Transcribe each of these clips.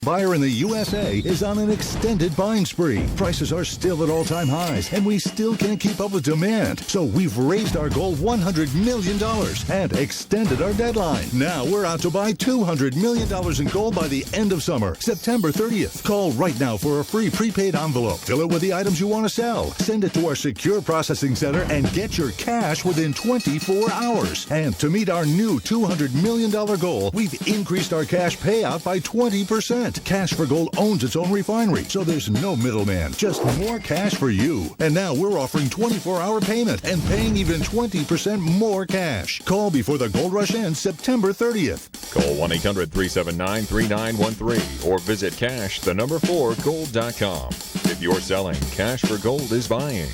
Buyer in the USA is on an extended buying spree. Prices are still at all-time highs, and we still can't keep up with demand. So we've raised our goal $100 million and extended our deadline. Now we're out to buy $200 million in gold by the end of summer, September 30th. Call right now for a free prepaid envelope. Fill it with the items you want to sell. Send it to our secure processing center and get your cash within 24 hours. And to meet our new $200 million goal, we've increased our cash payout by 20%. Cash for Gold owns its own refinery, so there's no middleman, just more cash for you. And now we're offering 24-hour payment and paying even 20% more cash. Call before the gold rush ends September 30th. Call 1-800-379-3913 or visit cash4gold.com. If you're selling, Cash for Gold is buying.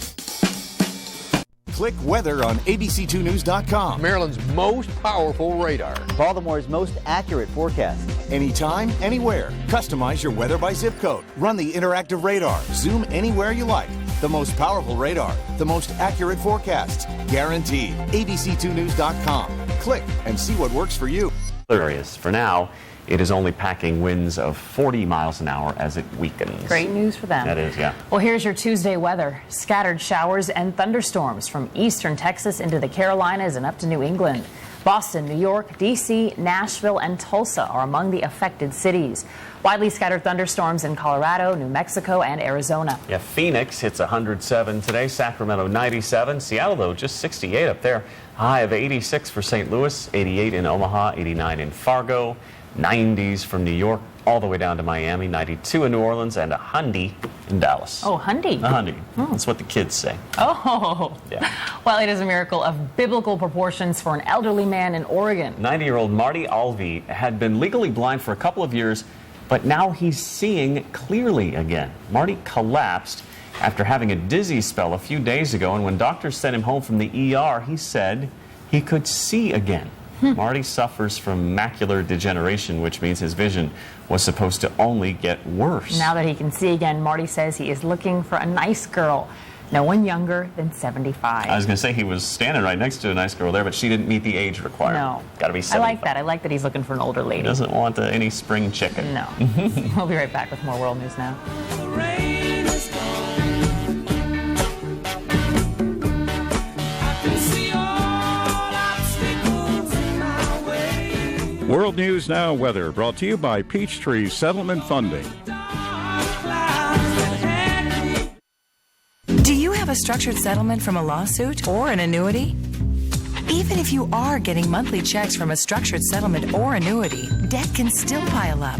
Click weather on abc2news.com. Maryland's most powerful radar. Baltimore's most accurate forecast. Anytime, anywhere. Customize your weather by zip code. Run the interactive radar. Zoom anywhere you like. The most powerful radar. The most accurate forecasts. Guaranteed. abc2news.com. Click and see what works for you. Areas. For now, it is only packing winds of 40 miles an hour as it weakens. Great news for them. That is, yeah. Well, here's your Tuesday weather. Scattered showers and thunderstorms from eastern Texas into the Carolinas and up to New England. Boston, New York, D.C., Nashville, and Tulsa are among the affected cities. Widely scattered thunderstorms in Colorado, New Mexico, and Arizona. Yeah, Phoenix hits 107 today, Sacramento 97, Seattle, though, just 68 up there. High of 86 for St. Louis, 88 in Omaha, 89 in Fargo. 90s from New York all the way down to Miami, 92 in New Orleans, and a hundy in Dallas. Oh, hundy. A hundy. That's what the kids say. Oh. Yeah. Well, it is a miracle of biblical proportions for an elderly man in Oregon. 90-year-old Marty Alvey had been legally blind for a couple of years, but now he's seeing clearly again. Marty collapsed after having a dizzy spell a few days ago, and when doctors sent him home from the ER, he said he could see again. Marty suffers from macular degeneration, which means his vision was supposed to only get worse. Now that he can see again, Marty says he is looking for a nice girl. No one younger than 75. I was going to say he was standing right next to a nice girl there, but she didn't meet the age requirement. No. Got to be 75. I like that. I like that he's looking for an older lady. He doesn't want any spring chicken. No. We'll be right back with more World News Now. World News Now weather brought to you by Peachtree Settlement Funding. Do you have a structured settlement from a lawsuit or an annuity? Even if you are getting monthly checks from a structured settlement or annuity, debt can still pile up.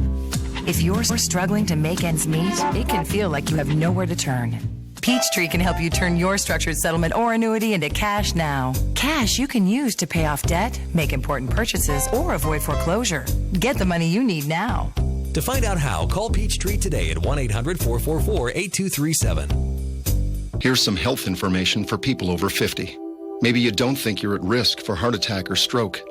If you're struggling to make ends meet, it can feel like you have nowhere to turn. Peachtree can help you turn your structured settlement or annuity into cash now. Cash you can use to pay off debt, make important purchases, or avoid foreclosure. Get the money you need now. To find out how, call Peachtree today at 1-800-444-8237. Here's some health information for people over 50. Maybe you don't think you're at risk for heart attack or stroke.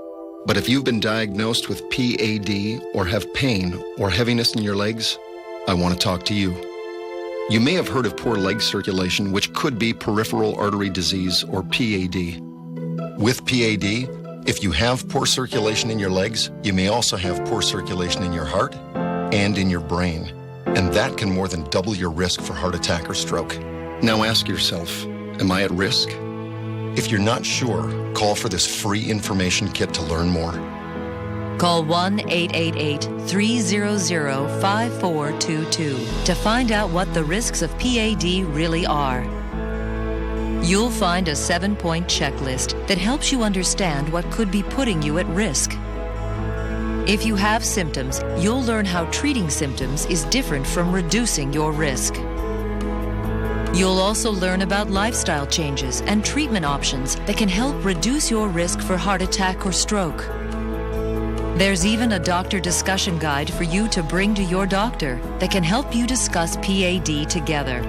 But if you've been diagnosed with PAD or have pain or heaviness in your legs, I want to talk to you. You may have heard of poor leg circulation, which could be peripheral artery disease or PAD. With PAD, if you have poor circulation in your legs, you may also have poor circulation in your heart and in your brain. And that can more than double your risk for heart attack or stroke. Now ask yourself, am I at risk? If you're not sure, call for this free information kit to learn more. Call 1-888-300-5422 to find out what the risks of PAD really are. You'll find a 7-point checklist that helps you understand what could be putting you at risk. If you have symptoms, you'll learn how treating symptoms is different from reducing your risk. You'll also learn about lifestyle changes and treatment options that can help reduce your risk for heart attack or stroke. There's even a doctor discussion guide for you to bring to your doctor that can help you discuss PAD together.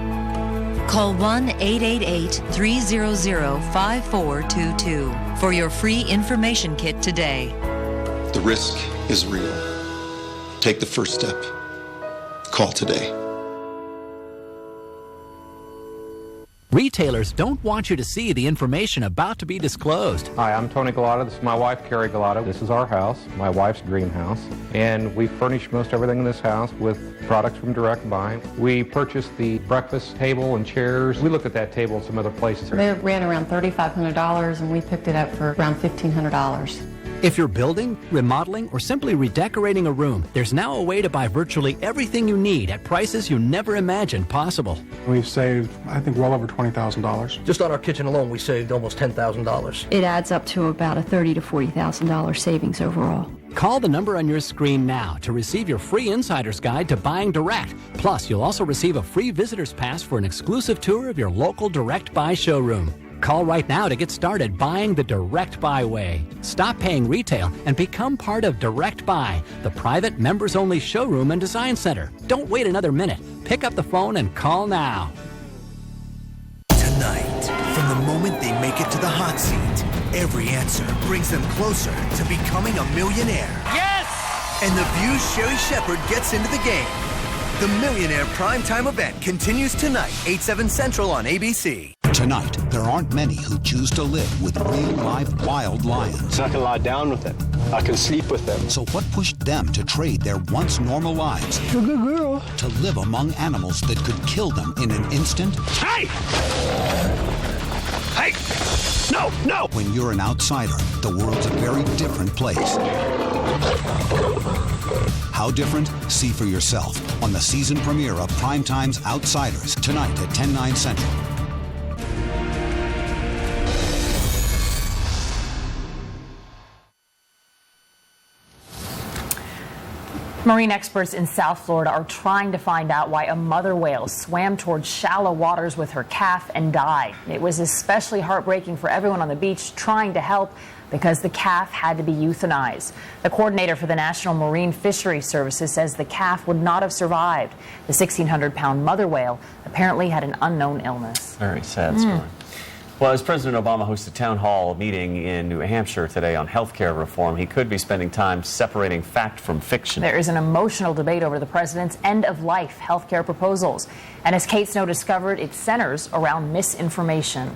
Call 1-888-300-5422 for your free information kit today. The risk is real. Take the first step. Call today. Retailers don't want you to see the information about to be disclosed. Hi, I'm Tony Galata. This is my wife, Carrie Galata. This is our house, my wife's dream house. And we furnish most everything in this house with products from Direct Buy. We purchased the breakfast table and chairs. We looked at that table in some other places. They ran around $3,500 and we picked it up for around $1,500. If you're building, remodeling, or simply redecorating a room, there's now a way to buy virtually everything you need at prices you never imagined possible. We've saved, I think, well over $20,000. Just on our kitchen alone, we saved almost $10,000. It adds up to about a $30,000 to $40,000 savings overall. Call the number on your screen now to receive your free insider's guide to buying direct. Plus, you'll also receive a free visitor's pass for an exclusive tour of your local Direct Buy showroom. Call right now to get started buying the Direct Buy way. Stop paying retail and become part of Direct Buy, the private members-only showroom and design center. Don't wait another minute. Pick up the phone and call now. Tonight, from the moment they make it to the hot seat, every answer brings them closer to becoming a millionaire. Yes! And the View's Sherry Shepherd gets into the game. The Millionaire Primetime event continues tonight, 8/7 Central on ABC. Tonight, there aren't many who choose to live with real live wild lions. I can lie down with them. I can sleep with them. So what pushed them to trade their once normal lives You're a good girl. to live among animals that could kill them in an instant? Hey! Hey! No, no! When you're an outsider, the world's a very different place. How different? See for yourself on the season premiere of Primetime's Outsiders tonight at 10/9 Central. Marine experts in South Florida are trying to find out why a mother whale swam towards shallow waters with her calf and died. It was especially heartbreaking for everyone on the beach trying to help because the calf had to be euthanized. The coordinator for the National Marine Fisheries Services says the calf would not have survived. The 1,600-pound mother whale apparently had an unknown illness. Very sad story. Well, as President Obama hosts a town hall meeting in New Hampshire today on health care reform, he could be spending time separating fact from fiction. There is an emotional debate over the president's end-of-life health care proposals. And as Kate Snow discovered, it centers around misinformation.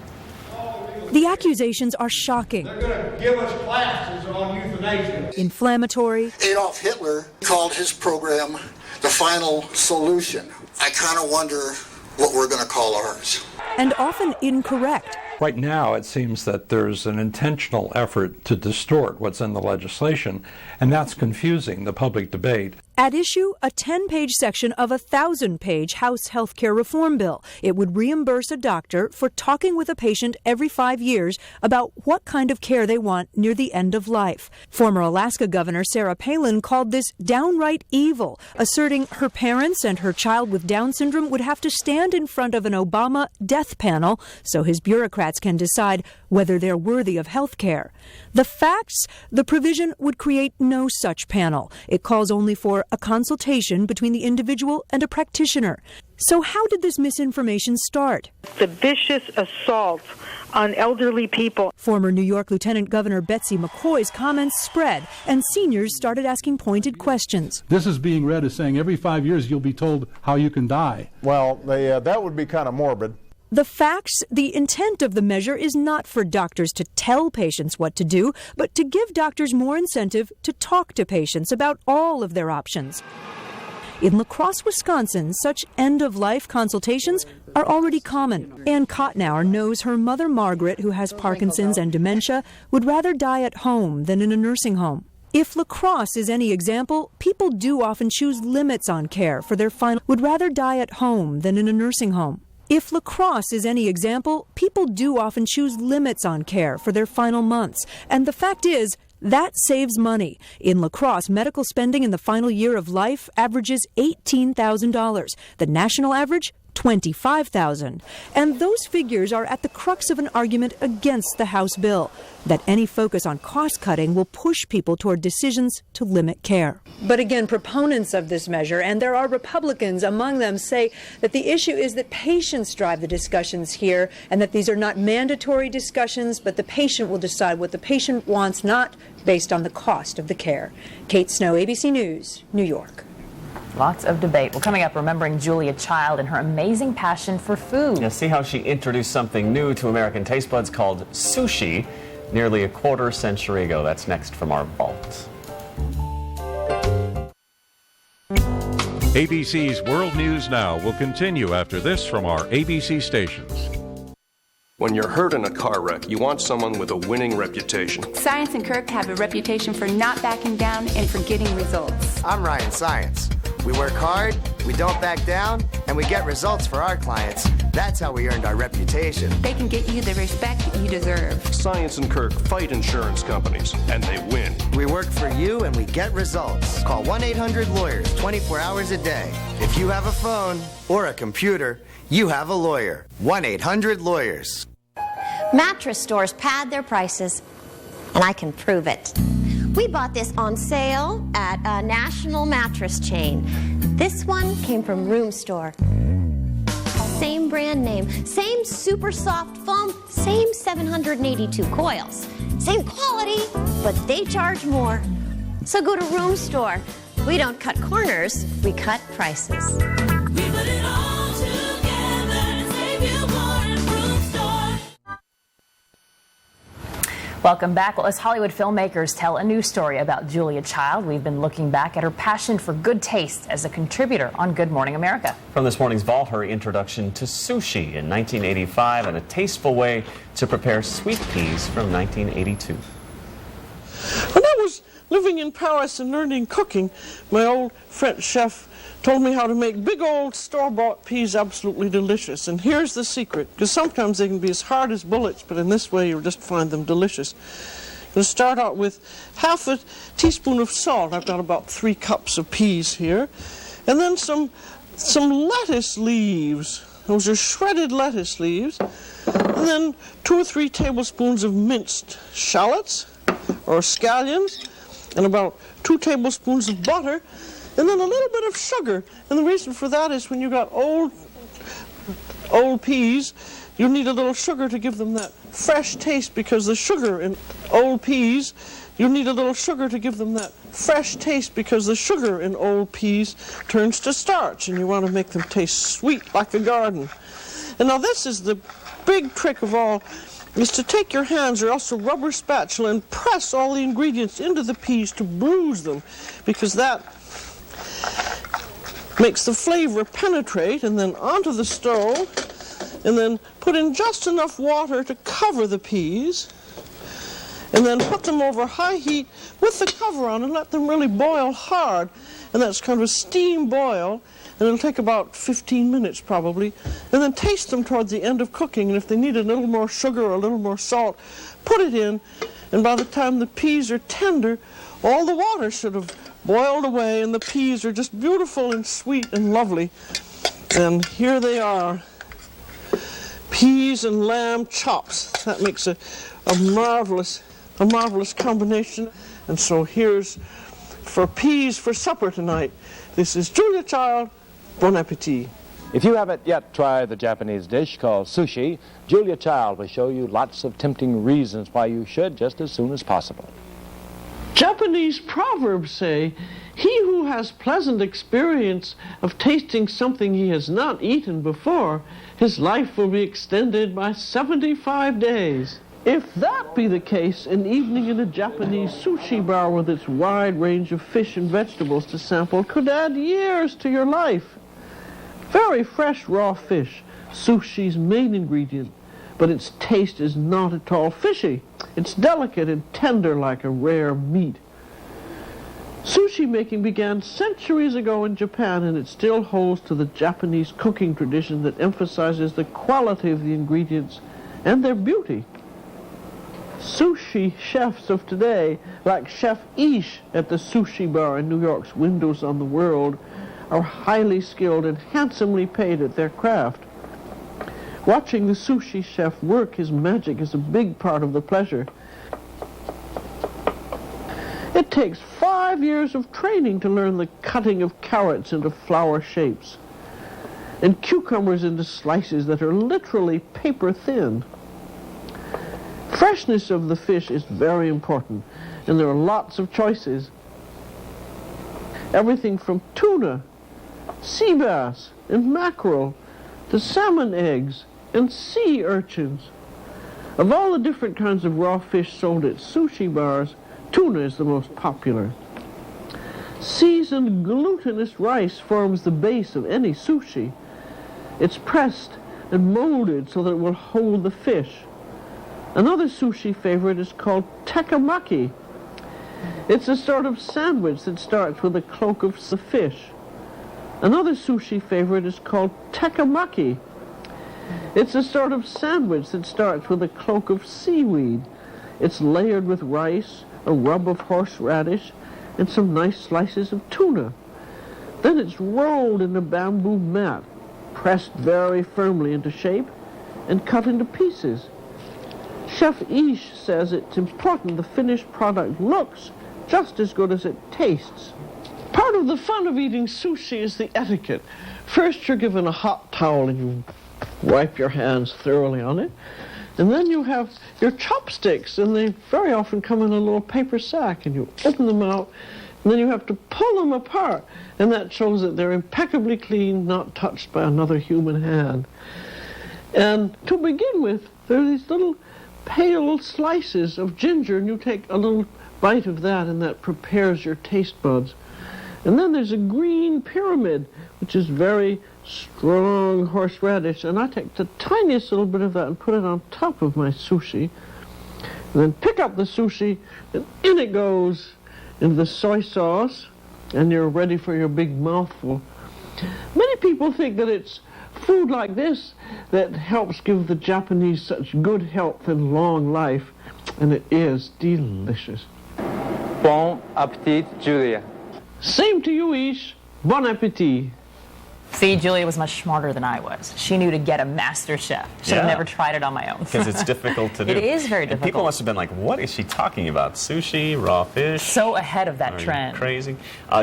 The accusations are shocking. They're going to give us classes on euthanasia. Inflammatory. Adolf Hitler called his program the final solution. I kind of wonder what we're going to call ours. And often incorrect. Right now, it seems that there's an intentional effort to distort what's in the legislation, and that's confusing the public debate. At issue, a 10-page section of a 1,000-page House health care reform bill. It would reimburse a doctor for talking with a patient every 5 years about what kind of care they want near the end of life. Former Alaska Governor Sarah Palin called this downright evil, asserting her parents and her child with Down syndrome would have to stand in front of an Obama death panel so his bureaucrats can decide whether they're worthy of health care. The facts? The provision would create no such panel. It calls only for a consultation between the individual and a practitioner. So how did this misinformation start? The vicious assault on elderly people. Former New York Lieutenant Governor Betsy McCoy's comments spread, and seniors started asking pointed questions. This is being read as saying every 5 years you'll be told how you can die. Well, that would be kind of morbid. The facts, the intent of the measure is not for doctors to tell patients what to do, but to give doctors more incentive to talk to patients about all of their options. In La Crosse, Wisconsin, such end-of-life consultations are already common. Ann Kottenauer knows her mother, Margaret, who has Parkinson's and dementia, would rather die at home than in a nursing home. If La Crosse is any example, people do often choose limits on care for their final, would rather die at home than in a nursing home. If La Crosse is any example, people do often choose limits on care for their final months. And the fact is, that saves money. In La Crosse, medical spending in the final year of life averages $18,000. The national average, $25,000. And those figures are at the crux of an argument against the House bill, that any focus on cost-cutting will push people toward decisions to limit care. But again, proponents of this measure, and there are Republicans among them, say that the issue is that patients drive the discussions here, and that these are not mandatory discussions, but the patient will decide what the patient wants, not based on the cost of the care. Kate Snow, ABC News, New York. Lots of debate. Well, coming up, remembering Julia Child and her amazing passion for food. Yeah, see how she introduced something new to American taste buds called sushi nearly a quarter century ago. That's next from our vault. ABC's World News Now will continue after this from our ABC stations. When you're hurt in a car wreck, you want someone with a winning reputation. Science and Kirk have a reputation for not backing down and for getting results. I'm Ryan Science. We work hard, we don't back down, and we get results for our clients. That's how we earned our reputation. They can get you the respect you deserve. Science and Kirk fight insurance companies, and they win. We work for you and we get results. Call 1-800-LAWYERS 24 hours a day. If you have a phone or a computer, you have a lawyer. 1-800-LAWYERS. Mattress stores pad their prices, and I can prove it. We bought this on sale at a national mattress chain. This one came from Room Store. Same brand name, same super soft foam, same 782 coils. Same quality, but they charge more. So go to Room Store. We don't cut corners, we cut prices. We put it all together and save you more in Room Store. Welcome back. Well, as Hollywood filmmakers tell a new story about Julia Child, we've been looking back at her passion for good taste as a contributor on Good Morning America. From this morning's vault, her introduction to sushi in 1985 and a tasteful way to prepare sweet peas from 1982. When I was living in Paris and learning cooking, my old French chef told me how to make big old store-bought peas absolutely delicious. And here's the secret, because sometimes they can be as hard as bullets, but in this way you'll just find them delicious. You'll start out with half a teaspoon of salt. I've got about 3 cups of peas here. And then some lettuce leaves. Those are shredded lettuce leaves. And then 2 or 3 tablespoons of minced shallots or scallions, and about 2 tablespoons of butter, and then a little bit of sugar. And the reason for that is when you've got old peas, you need a little sugar to give them that fresh taste, because the sugar in old peas, you need a little sugar to give them that fresh taste, because the sugar in old peas turns to starch, and you want to make them taste sweet like a garden. And now this is the big trick of all, is to take your hands or else a rubber spatula and press all the ingredients into the peas to bruise them, because that makes the flavor penetrate. And then onto the stove, and then put in just enough water to cover the peas, and then put them over high heat with the cover on and let them really boil hard. And that's kind of a steam boil, and it'll take about 15 minutes probably. And then taste them towards the end of cooking, and if they need a little more sugar or a little more salt, put it in. And by the time the peas are tender, all the water should have boiled away, and the peas are just beautiful and sweet and lovely. And here they are, peas and lamb chops. That makes a marvelous combination. And so here's for peas for supper tonight. This is Julia Child. Bon appetit. If you haven't yet tried the Japanese dish called sushi, Julia Child will show you lots of tempting reasons why you should just as soon as possible. Japanese proverbs say, "He who has pleasant experience of tasting something he has not eaten before, his life will be extended by 75 days. If that be the case, an evening in a Japanese sushi bar with its wide range of fish and vegetables to sample could add years to your life. Very fresh raw fish, sushi's main ingredient, but its taste is not at all fishy. It's delicate and tender like a rare meat. Sushi making began centuries ago in Japan, and it still holds to the Japanese cooking tradition that emphasizes the quality of the ingredients and their beauty. Sushi chefs of today, like Chef Ish at the sushi bar in New York's Windows on the World, are highly skilled and handsomely paid at their craft. Watching the sushi chef work his magic is a big part of the pleasure. It takes 5 years of training to learn the cutting of carrots into flower shapes and cucumbers into slices that are literally paper thin. Freshness of the fish is very important, and there are lots of choices. Everything from tuna sea bass and mackerel to salmon eggs and sea urchins. Of all the different kinds of raw fish sold at sushi bars, tuna is the most popular. Seasoned glutinous rice forms the base of any sushi. It's pressed and molded so that it will hold the fish. Another sushi favorite is called tekkemaki. It's a sort of sandwich that starts with a cloak of the fish. Another sushi favorite is called tekkemaki. It's a sort of sandwich that starts with a cloak of seaweed. It's layered with rice, a rub of horseradish, and some nice slices of tuna. Then it's rolled in a bamboo mat, pressed very firmly into shape, and cut into pieces. Chef Ish says it's important the finished product looks just as good as it tastes. Part of the fun of eating sushi is the etiquette. First you're given a hot towel and you wipe your hands thoroughly on it. And then you have your chopsticks, and they very often come in a little paper sack, and you open them out, and then you have to pull them apart, and that shows that they're impeccably clean, not touched by another human hand. And to begin with, there are these little pale slices of ginger, and you take a little bite of that, and that prepares your taste buds. And then there's a green pyramid, which is very strong horseradish, and I take the tiniest little bit of that and put it on top of my sushi, and then pick up the sushi, and in it goes into the soy sauce, and you're ready for your big mouthful. Many people think that it's food like this that helps give the Japanese such good health and long life, and it is delicious. Bon appetit, Julia. Same to you, Ish. Bon appetit. See, Julia was much smarter than I was. She knew to get a master chef. Should have never tried it on my own. Because it's difficult to do. It is very And difficult. people must have been like, what is she talking about? Sushi, raw fish? So ahead of that Are you trend. Crazy.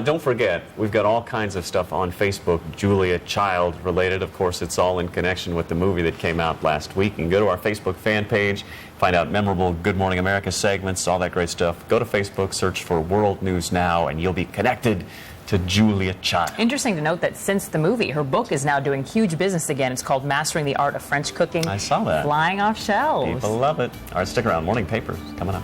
Don't forget, we've got all kinds of stuff on Facebook, Julia Child related. Of course, it's all in connection with the movie that came out last week. You can go to our Facebook fan page, find out memorable Good Morning America segments, all that great stuff. Go to Facebook, search for World News Now, and you'll be connected to Julia Child. Interesting to note that since the movie, her book is now doing huge business again. It's called Mastering the Art of French Cooking. I saw that. Flying off shelves. People love it. All right, stick around. Morning Papers coming up.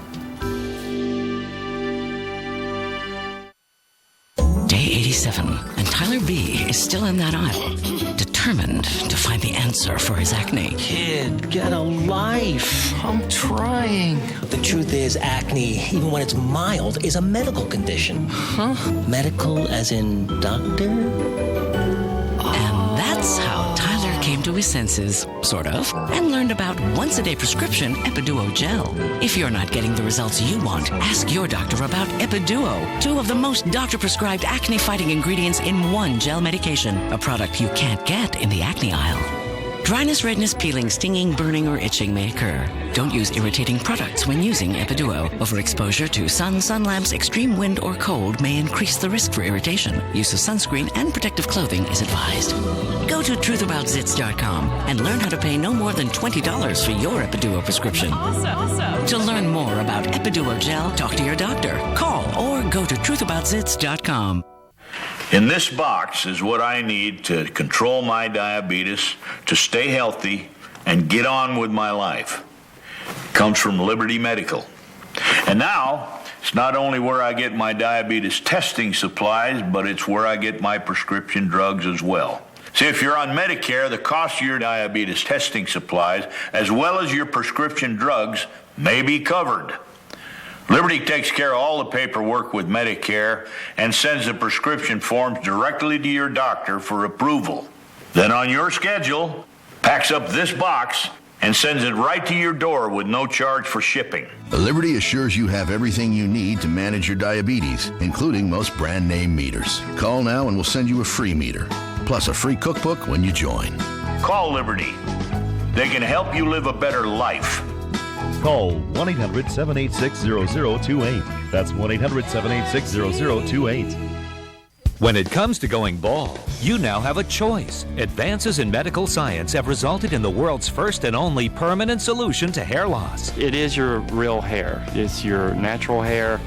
Day 87, and Tyler B. is still in that aisle, determined to find the answer for his acne. Kid, get a life. I'm trying. The truth is, acne, even when it's mild, is a medical condition. Huh? Medical as in doctor? And that's how Tyler came to his senses, sort of, and learned about once-a-day prescription Epiduo Gel. If you're not getting the results you want, ask your doctor about Epiduo, 2 of the most doctor-prescribed acne-fighting ingredients in one gel medication, a product you can't get in the acne aisle. Dryness, redness, peeling, stinging, burning, or itching may occur. Don't use irritating products when using Epiduo. Overexposure to sun lamps, extreme wind, or cold may increase the risk for irritation. Use of sunscreen and protective clothing is advised. Go to truthaboutzits.com and learn how to pay no more than $20 for your Epiduo prescription. Awesome. To learn more about Epiduo Gel, talk to your doctor, call, or go to truthaboutzits.com. In this box is what I need to control my diabetes, to stay healthy, and get on with my life. It comes from Liberty Medical. And now, it's not only where I get my diabetes testing supplies, but it's where I get my prescription drugs as well. See, if you're on Medicare, the cost of your diabetes testing supplies, as well as your prescription drugs, may be covered. Liberty takes care of all the paperwork with Medicare and sends the prescription forms directly to your doctor for approval. Then on your schedule, packs up this box and sends it right to your door with no charge for shipping. Liberty assures you have everything you need to manage your diabetes, including most brand name meters. Call now and we'll send you a free meter, plus a free cookbook when you join. Call Liberty. They can help you live a better life. Call 1-800-786-0028. That's 1-800-786-0028. When it comes to going bald, you now have a choice. Advances in medical science have resulted in the world's first and only permanent solution to hair loss. It is your real hair. It's your natural hair.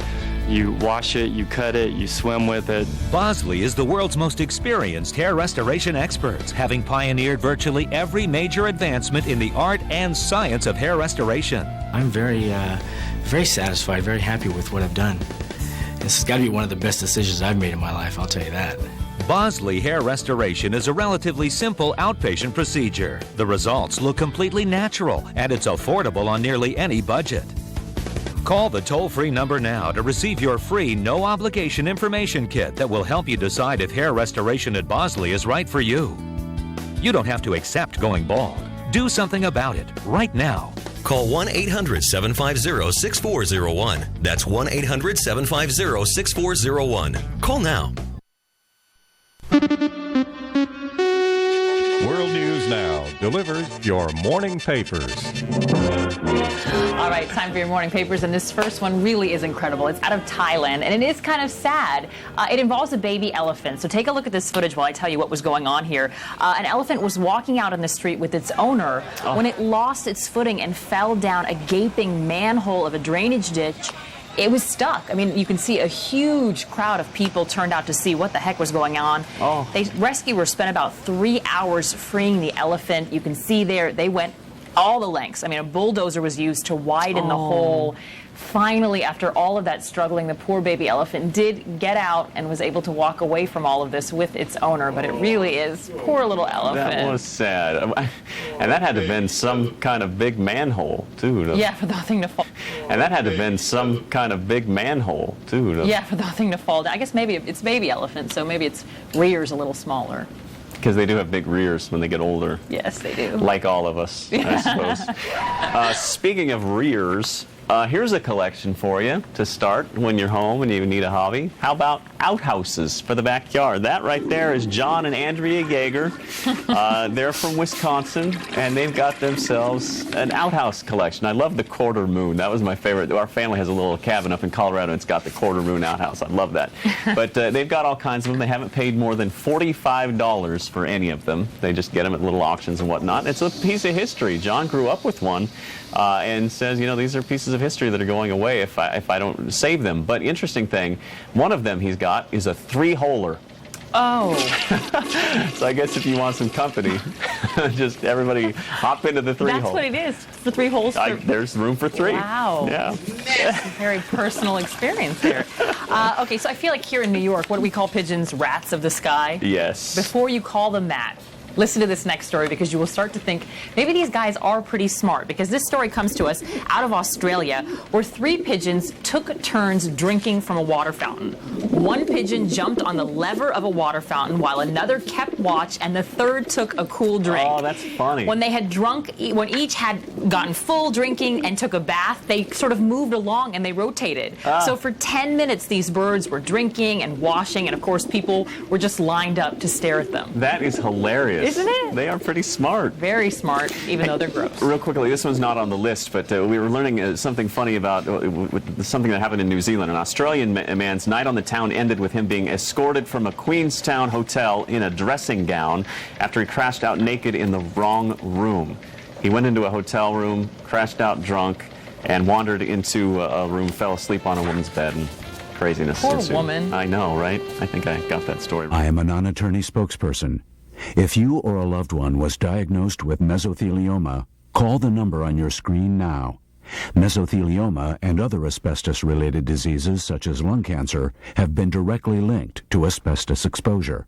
You wash it, you cut it, you swim with it. Bosley is the world's most experienced hair restoration experts, having pioneered virtually every major advancement in the art and science of hair restoration. I'm very satisfied, very happy with what I've done. This has got to be one of the best decisions I've made in my life, I'll tell you that. Bosley Hair Restoration is a relatively simple outpatient procedure. The results look completely natural, and it's affordable on nearly any budget. Call the toll-free number now to receive your free, no-obligation information kit that will help you decide if hair restoration at Bosley is right for you. You don't have to accept going bald. Do something about it right now. Call 1-800-750-6401. That's 1-800-750-6401. Call now. World News Now delivers your morning papers. All right, time for your morning papers, and this first one really is incredible. It's out of Thailand, and it is kind of sad. It involves a baby elephant. So take a look at this footage while I tell you what was going on here. An elephant was walking out in the street with its owner when it lost its footing and fell down a gaping manhole of a drainage ditch. It was stuck. I mean, you can see a huge crowd of people turned out to see what the heck was going on. Rescuers spent about 3 hours freeing the elephant. You can see there, they went all the lengths. I mean, a bulldozer was used to widen the hole. Finally, after all of that struggling, the poor baby elephant did get out and was able to walk away from all of this with its owner. But it really is poor little elephant. That was sad. And that had to have been some kind of big manhole, too. Yeah, for the thing to fall. And that had to have been some kind of big manhole, too. Yeah, for the thing to fall down. I guess maybe it's baby elephant, so maybe its rear's a little smaller. Because they do have big rears when they get older. Yes, they do. Like all of us, I suppose. Speaking of rears, here's a collection for you to start when you're home and you need a hobby. How about outhouses for the backyard? That right there is John and Andrea Yeager. They're from Wisconsin, and they've got themselves an outhouse collection. I love the quarter moon. That was my favorite. Our family has a little cabin up in Colorado, and it's got the quarter moon outhouse. I love that. But they've got all kinds of them. They haven't paid more than $45 for any of them. They just get them at little auctions and whatnot. It's a piece of history. John grew up with one. And says, you know, these are pieces of history that are going away if I don't save them. But interesting thing, one of them he's got is a 3-holer. Oh. So I guess if you want some company, just everybody hop into the 3-hole. That's what it is. The 3 holes. There's room for 3. Wow. Yeah. That's a very personal experience there. Okay, so I feel like here in New York, what do we call pigeons? Rats of the sky? Yes. Before you call them that, listen to this next story, because you will start to think maybe these guys are pretty smart, because this story comes to us out of Australia, where 3 pigeons took turns drinking from a water fountain. One pigeon jumped on the lever of a water fountain while another kept watch, and the third took a cool drink. Oh, that's funny. When they had drunk, when each had gotten full drinking and took a bath, they sort of moved along and they rotated. So for 10 minutes, these birds were drinking and washing, and of course people were just lined up to stare at them. That is hilarious. Isn't it? They are pretty smart. Very smart, even though they're gross. Real quickly, this one's not on the list, but we were learning something funny about something that happened in New Zealand. An Australian man's night on the town ended with him being escorted from a Queenstown hotel in a dressing gown after he crashed out naked in the wrong room. He went into a hotel room, crashed out drunk, and wandered into a room, fell asleep on a woman's bed, and craziness Poor ensued. woman. I know, right? I think I got that story. I am a non-attorney spokesperson. If you or a loved one was diagnosed with mesothelioma, call the number on your screen now. Mesothelioma and other asbestos-related diseases such as lung cancer have been directly linked to asbestos exposure.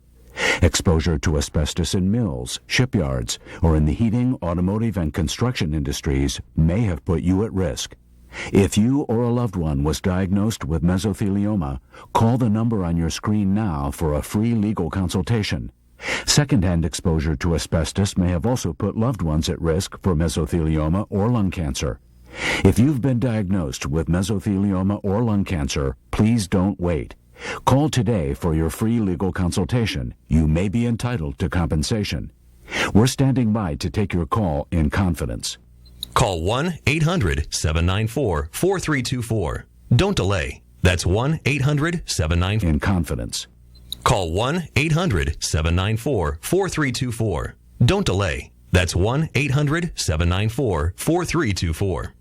Exposure to asbestos in mills, shipyards, or in the heating, automotive, and construction industries may have put you at risk. If you or a loved one was diagnosed with mesothelioma, call the number on your screen now for a free legal consultation. Secondhand exposure to asbestos may have also put loved ones at risk for mesothelioma or lung cancer. If you've been diagnosed with mesothelioma or lung cancer, please don't wait. Call today for your free legal consultation. You may be entitled to compensation. We're standing by to take your call in confidence. Call 1-800-794-4324. Don't delay. That's 1-800-794 in confidence. Call 1-800-794-4324. Don't delay. That's 1-800-794-4324.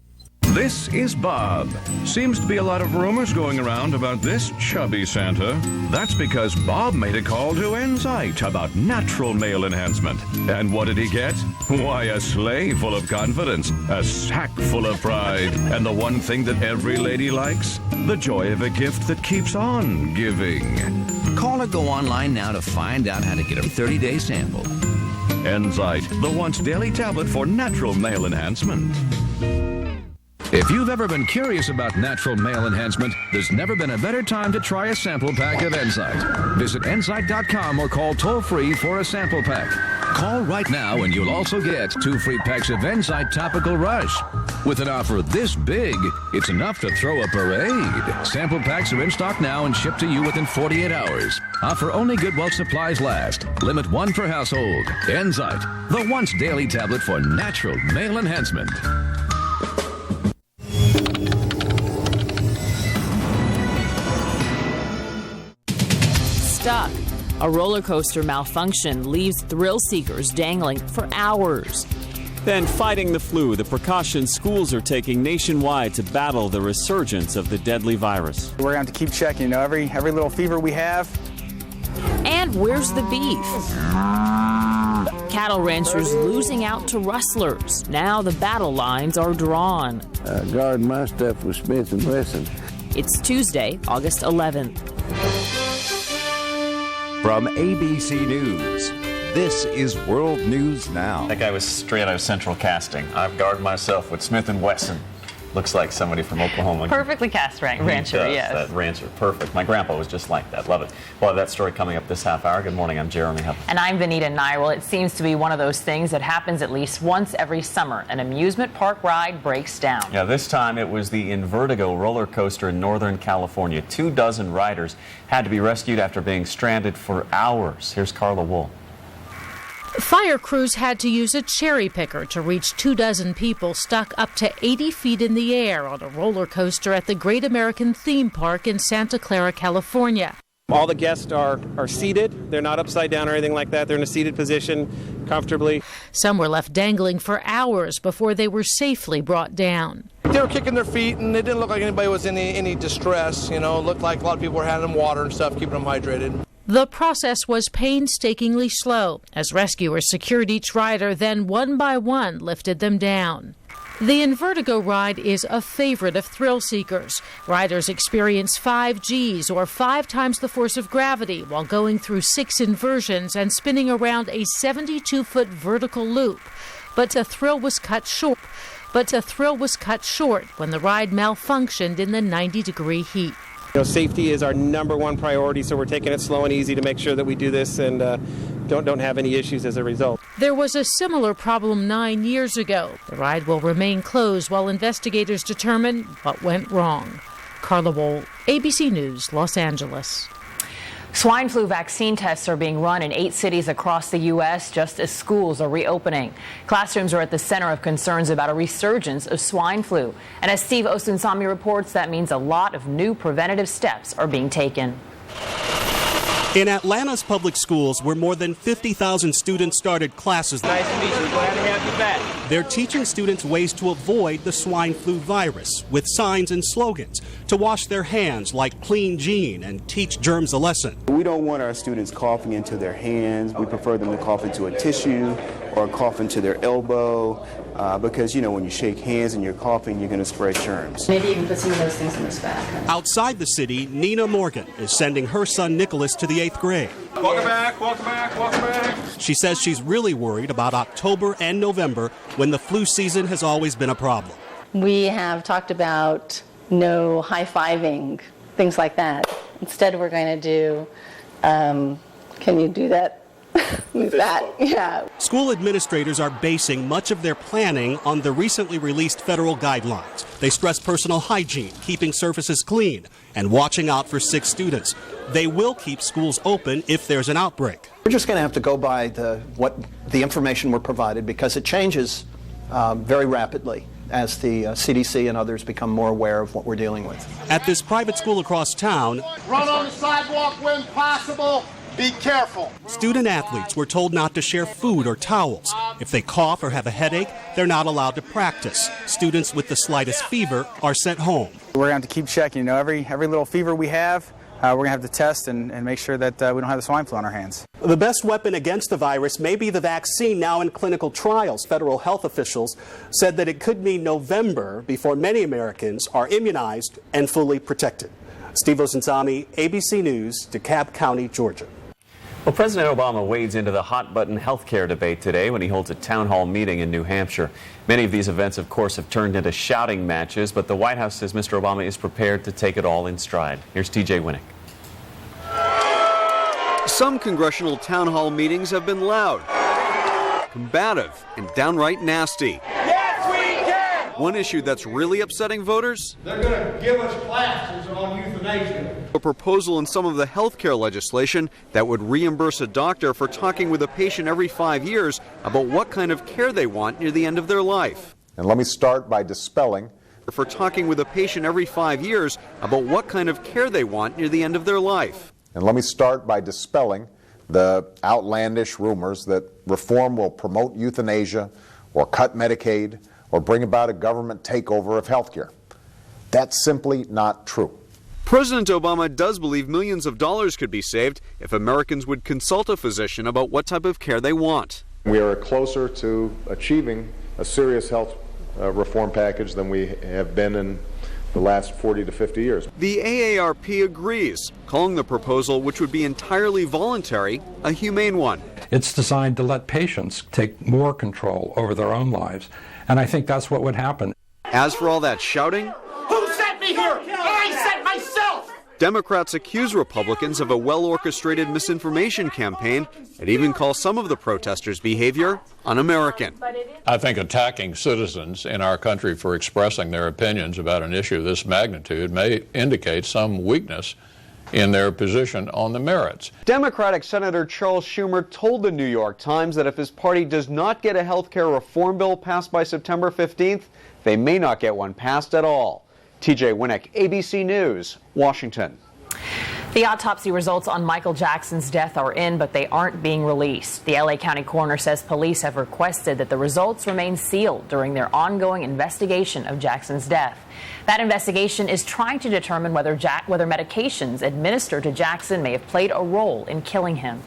This is Bob. Seems to be a lot of rumors going around about this chubby Santa. That's because Bob made a call to Enzyte about natural male enhancement. And what did he get? Why, a sleigh full of confidence, a sack full of pride, and the one thing that every lady likes, the joy of a gift that keeps on giving. Call or go online now to find out how to get a 30-day sample. Enzyte, the once daily tablet for natural male enhancement. If you've ever been curious about natural male enhancement, there's never been a better time to try a sample pack of Enzyte. Visit Enzyte.com or call toll-free for a sample pack. Call right now and you'll also get 2 free packs of Enzyte Topical Rush. With an offer this big, it's enough to throw a parade. Sample packs are in stock now and shipped to you within 48 hours. Offer only good while supplies last. Limit 1 per household. Enzyte, the once daily tablet for natural male enhancement. Stuck. A roller coaster malfunction leaves thrill seekers dangling for hours. Then fighting the flu, the precautions schools are taking nationwide to battle the resurgence of the deadly virus. We're going to have to keep checking, every little fever we have. And where's the beef? Cattle ranchers losing out to rustlers. Now the battle lines are drawn. I guard my stuff with Smith & Wesson. It's Tuesday, August 11th. From ABC News, this is World News Now. That guy was straight out of Central Casting. I've guarded myself with Smith & Wesson. Looks like somebody from Oklahoma. Perfectly cast rancher, yes. That rancher, perfect. My grandpa was just like that. Love it. We'll have that story coming up this half hour. Good morning, I'm Jeremy Huff. And I'm Vanita Nyril. It seems to be one of those things that happens at least once every summer. An amusement park ride breaks down. Yeah, this time it was the Invertigo roller coaster in Northern California. 24 riders had to be rescued after being stranded for hours. Here's Carla Wool. Fire crews had to use a cherry picker to reach 24 people stuck up to 80 feet in the air on a roller coaster at the Great American Theme Park in Santa Clara, California. All the guests are seated. They're not upside down or anything like that. They're in a seated position comfortably. Some were left dangling for hours before they were safely brought down. They were kicking their feet, and it didn't look like anybody was in any distress. It looked like a lot of people were handing them water and stuff, keeping them hydrated. The process was painstakingly slow as rescuers secured each rider, then one by one lifted them down. The Invertigo ride is a favorite of thrill seekers. Riders experience 5 Gs, or 5 times the force of gravity, while going through 6 inversions and spinning around a 72-foot vertical loop. But the thrill was cut short when the ride malfunctioned in the 90-degree heat. Safety is our #1 priority, so we're taking it slow and easy to make sure that we do this and don't have any issues as a result. There was a similar problem 9 years ago. The ride will remain closed while investigators determine what went wrong. Carla Wohl, ABC News, Los Angeles. Swine flu vaccine tests are being run in 8 cities across the U.S. just as schools are reopening. Classrooms are at the center of concerns about a resurgence of swine flu. And as Steve Osunsami reports, that means a lot of new preventative steps are being taken. In Atlanta's public schools, where more than 50,000 students started classes, Nice to meet you. Glad to have you back. they're teaching students ways to avoid the swine flu virus with signs and slogans to wash their hands like Clean Jean and teach germs a lesson. We don't want our students coughing into their hands. We prefer them to cough into a tissue or cough into their elbow because, when you shake hands and you're coughing, you're going to spread germs. Maybe you can put some of those things in this bag. Outside the city, Nina Morgan is sending her son Nicholas to the 8th grade. Welcome back, welcome back, welcome back. She says she's really worried about October and November when the flu season has always been a problem. We have talked about no high-fiving, things like that. Instead, we're going to do, can you do that? Yeah. School administrators are basing much of their planning on the recently released federal guidelines. They stress personal hygiene, keeping surfaces clean, and watching out for sick students. They will keep schools open if there's an outbreak. We're just going to have to go by the information we're provided because it changes very rapidly as the CDC and others become more aware of what we're dealing with. At this private school across town, run on the sidewalk when possible. Be careful. Student athletes were told not to share food or towels. If they cough or have a headache, they're not allowed to practice. Students with the slightest fever are sent home. We're going to have to keep checking. Every little fever we have, we're going to have to test and make sure that we don't have the swine flu on our hands. The best weapon against the virus may be the vaccine now in clinical trials. Federal health officials said that it could mean November before many Americans are immunized and fully protected. Steve Osunzami, ABC News, DeKalb County, Georgia. Well, President Obama wades into the hot-button health care debate today when he holds a town hall meeting in New Hampshire. Many of these events, of course, have turned into shouting matches, but the White House says Mr. Obama is prepared to take it all in stride. Here's TJ Winnick. Some congressional town hall meetings have been loud, combative, and downright nasty. Yes, we can! One issue that's really upsetting voters? They're going to give us classes on euthanasia. A proposal in some of the health care legislation that would reimburse a doctor for talking with a patient every 5 years about what kind of care they want near the end of their life. And let me start by dispelling. For talking with a patient every 5 years about what kind of care they want near the end of their life. And let me start by dispelling the outlandish rumors that reform will promote euthanasia or cut Medicaid or bring about a government takeover of health care. That's simply not true. President Obama does believe millions of dollars could be saved if Americans would consult a physician about what type of care they want. We are closer to achieving a serious health reform package than we have been in the last 40 to 50 years. The AARP agrees, calling the proposal, which would be entirely voluntary, a humane one. It's designed to let patients take more control over their own lives, and I think that's what would happen. As for all that shouting, Who sent me here? I sent myself! Democrats accuse Republicans of a well-orchestrated misinformation campaign and even call some of the protesters' behavior un-American. I think attacking citizens in our country for expressing their opinions about an issue of this magnitude may indicate some weakness in their position on the merits. Democratic Senator Charles Schumer told the New York Times that if his party does not get a health care reform bill passed by September 15th, they may not get one passed at all. TJ Winnick, ABC News, Washington. The autopsy results on Michael Jackson's death are in, but they aren't being released. The LA County coroner says police have requested that the results remain sealed during their ongoing investigation of Jackson's death. That investigation is trying to determine whether medications administered to Jackson may have played a role in killing him.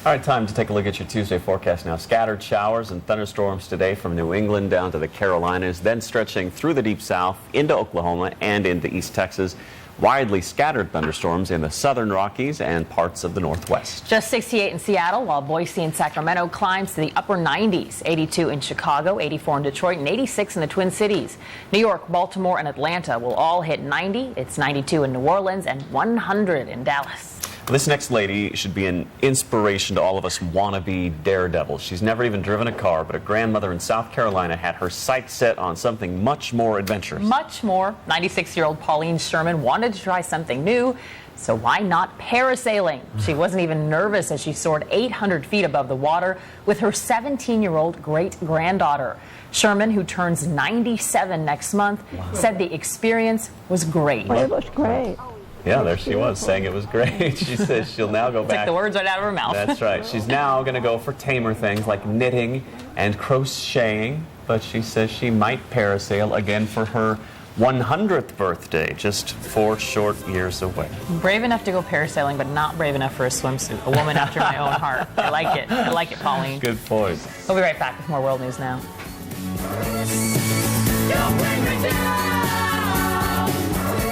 All right, time to take a look at your Tuesday forecast now. Scattered showers and thunderstorms today from New England down to the Carolinas, then stretching through the deep south into Oklahoma and into East Texas. Widely scattered thunderstorms in the southern Rockies and parts of the Northwest. Just 68 in Seattle, while Boise and Sacramento climbs to the upper 90s. 82 in Chicago, 84 in Detroit, and 86 in the Twin Cities. New York, Baltimore, and Atlanta will all hit 90. It's 92 in New Orleans and 100 in Dallas. This next lady should be an inspiration to all of us wannabe daredevils. She's never even driven a car, but a grandmother in South Carolina had her sights set on something much more adventurous. Much more. 96-year-old Pauline Sherman wanted to try something new, so why not parasailing? She wasn't even nervous as she soared 800 feet above the water with her 17-year-old great-granddaughter. Sherman, who turns 97 next month, said the experience was great. Well, it was great. Yeah, there she was saying it was great. She says she'll now go back. Took the words right out of her mouth. That's right. She's now going to go for tamer things like knitting and crocheting, but she says she might parasail again for her 100th birthday, just 4 short years away. Brave enough to go parasailing, but not brave enough for a swimsuit. A woman after my own heart. I like it. I like it, Pauline. Good point. We'll be right back with more world news now.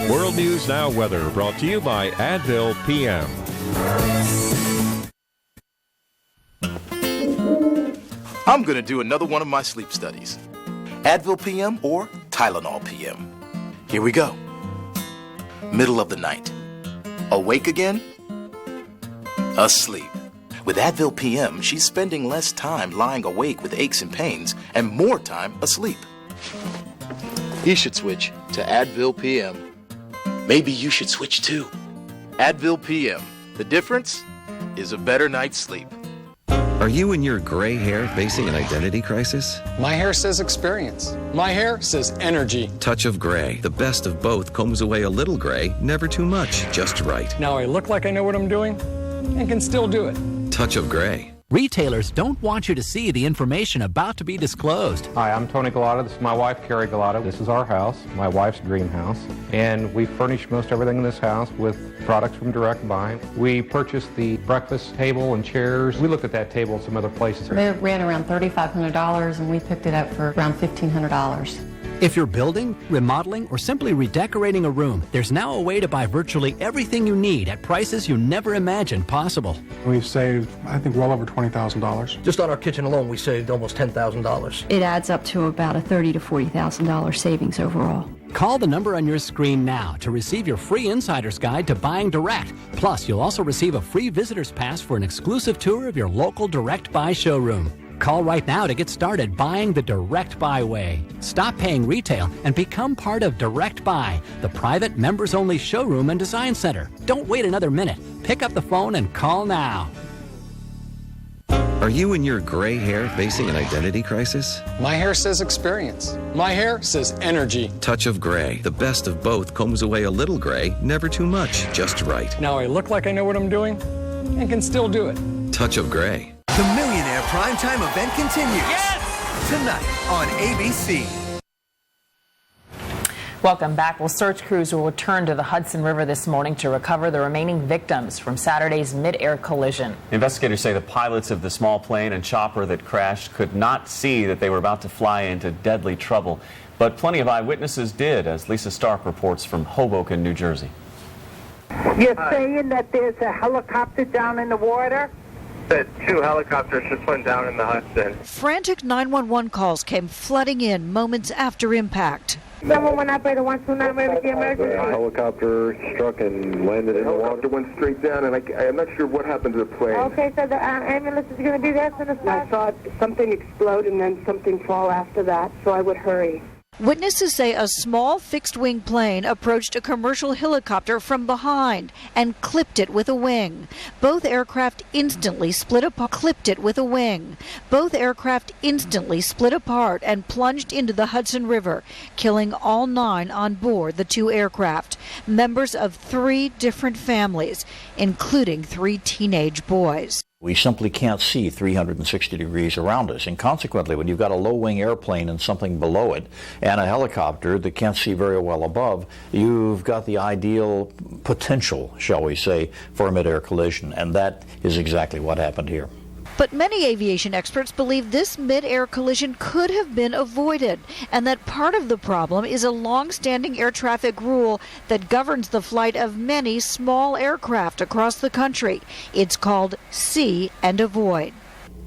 World News Now weather brought to you by Advil PM. I'm going to do another one of my sleep studies. Advil PM or Tylenol PM. Here we go. Middle of the night. Awake again? Asleep. With Advil PM, she's spending less time lying awake with aches and pains and more time asleep. You should switch to Advil PM. Maybe you should switch too. Advil PM. The difference is a better night's sleep. Are you and your gray hair facing an identity crisis? My hair says experience. My hair says energy. Touch of Gray. The best of both combs away a little gray, never too much, just right. Now I look like I know what I'm doing and can still do it. Touch of Gray. Retailers don't want you to see the information about to be disclosed. Hi, I'm Tony Galata. This is my wife, Carrie Galata. This is our house, my wife's dream house. And we furnish most everything in this house with products from Direct Buy. We purchased the breakfast table and chairs. We looked at that table in some other places. They ran around $3,500 and we picked it up for around $1,500. If you're building, remodeling, or simply redecorating a room, there's now a way to buy virtually everything you need at prices you never imagined possible. We've saved, I think, well over $20,000. Just on our kitchen alone, we saved almost $10,000. It adds up to about a $30,000 to $40,000 savings overall. Call the number on your screen now to receive your free insider's guide to buying direct. Plus, you'll also receive a free visitor's pass for an exclusive tour of your local Direct Buy showroom. Call right now to get started buying the Direct Buy way. Stop paying retail and become part of Direct Buy, the private members-only showroom and design center. Don't wait another minute. Pick up the phone and call now. Are you and your gray hair facing an identity crisis? My hair says experience. My hair says energy. Touch of Gray. The best of both combs away a little gray, never too much, just right. Now I look like I know what I'm doing and can still do it. Touch of Gray. The Millionaire Primetime event continues. Yes! Tonight on ABC. Welcome back. Well, search crews will return to the Hudson River this morning to recover the remaining victims from Saturday's mid-air collision. Investigators say the pilots of the small plane and chopper that crashed could not see that they were about to fly into deadly trouble. But plenty of eyewitnesses did, as Lisa Stark reports from Hoboken, New Jersey. You're saying that there's a helicopter down in the water? That 2 helicopters just went down in the Hudson. Frantic 911 calls came flooding in moments after impact. Someone went up by the 129 with the emergency. A helicopter struck and landed in the water. The helicopter went straight down, and I'm not sure what happened to the plane. Okay, so the ambulance is going to be there as soon as possible? I saw something explode and then something fall after that, so I would hurry. Witnesses say a small fixed-wing plane approached a commercial helicopter from behind and clipped it with a wing. Both aircraft instantly split apart. Both aircraft instantly split apart and plunged into the Hudson River, killing all 9 on board the 2 aircraft, members of 3 different families, including 3 teenage boys. We simply can't see 360 degrees around us, and consequently, when you've got a low-wing airplane and something below it, and a helicopter that can't see very well above, you've got the ideal potential, shall we say, for a mid-air collision, and that is exactly what happened here. But many aviation experts believe this mid-air collision could have been avoided, and that part of the problem is a long-standing air traffic rule that governs the flight of many small aircraft across the country. It's called See and Avoid.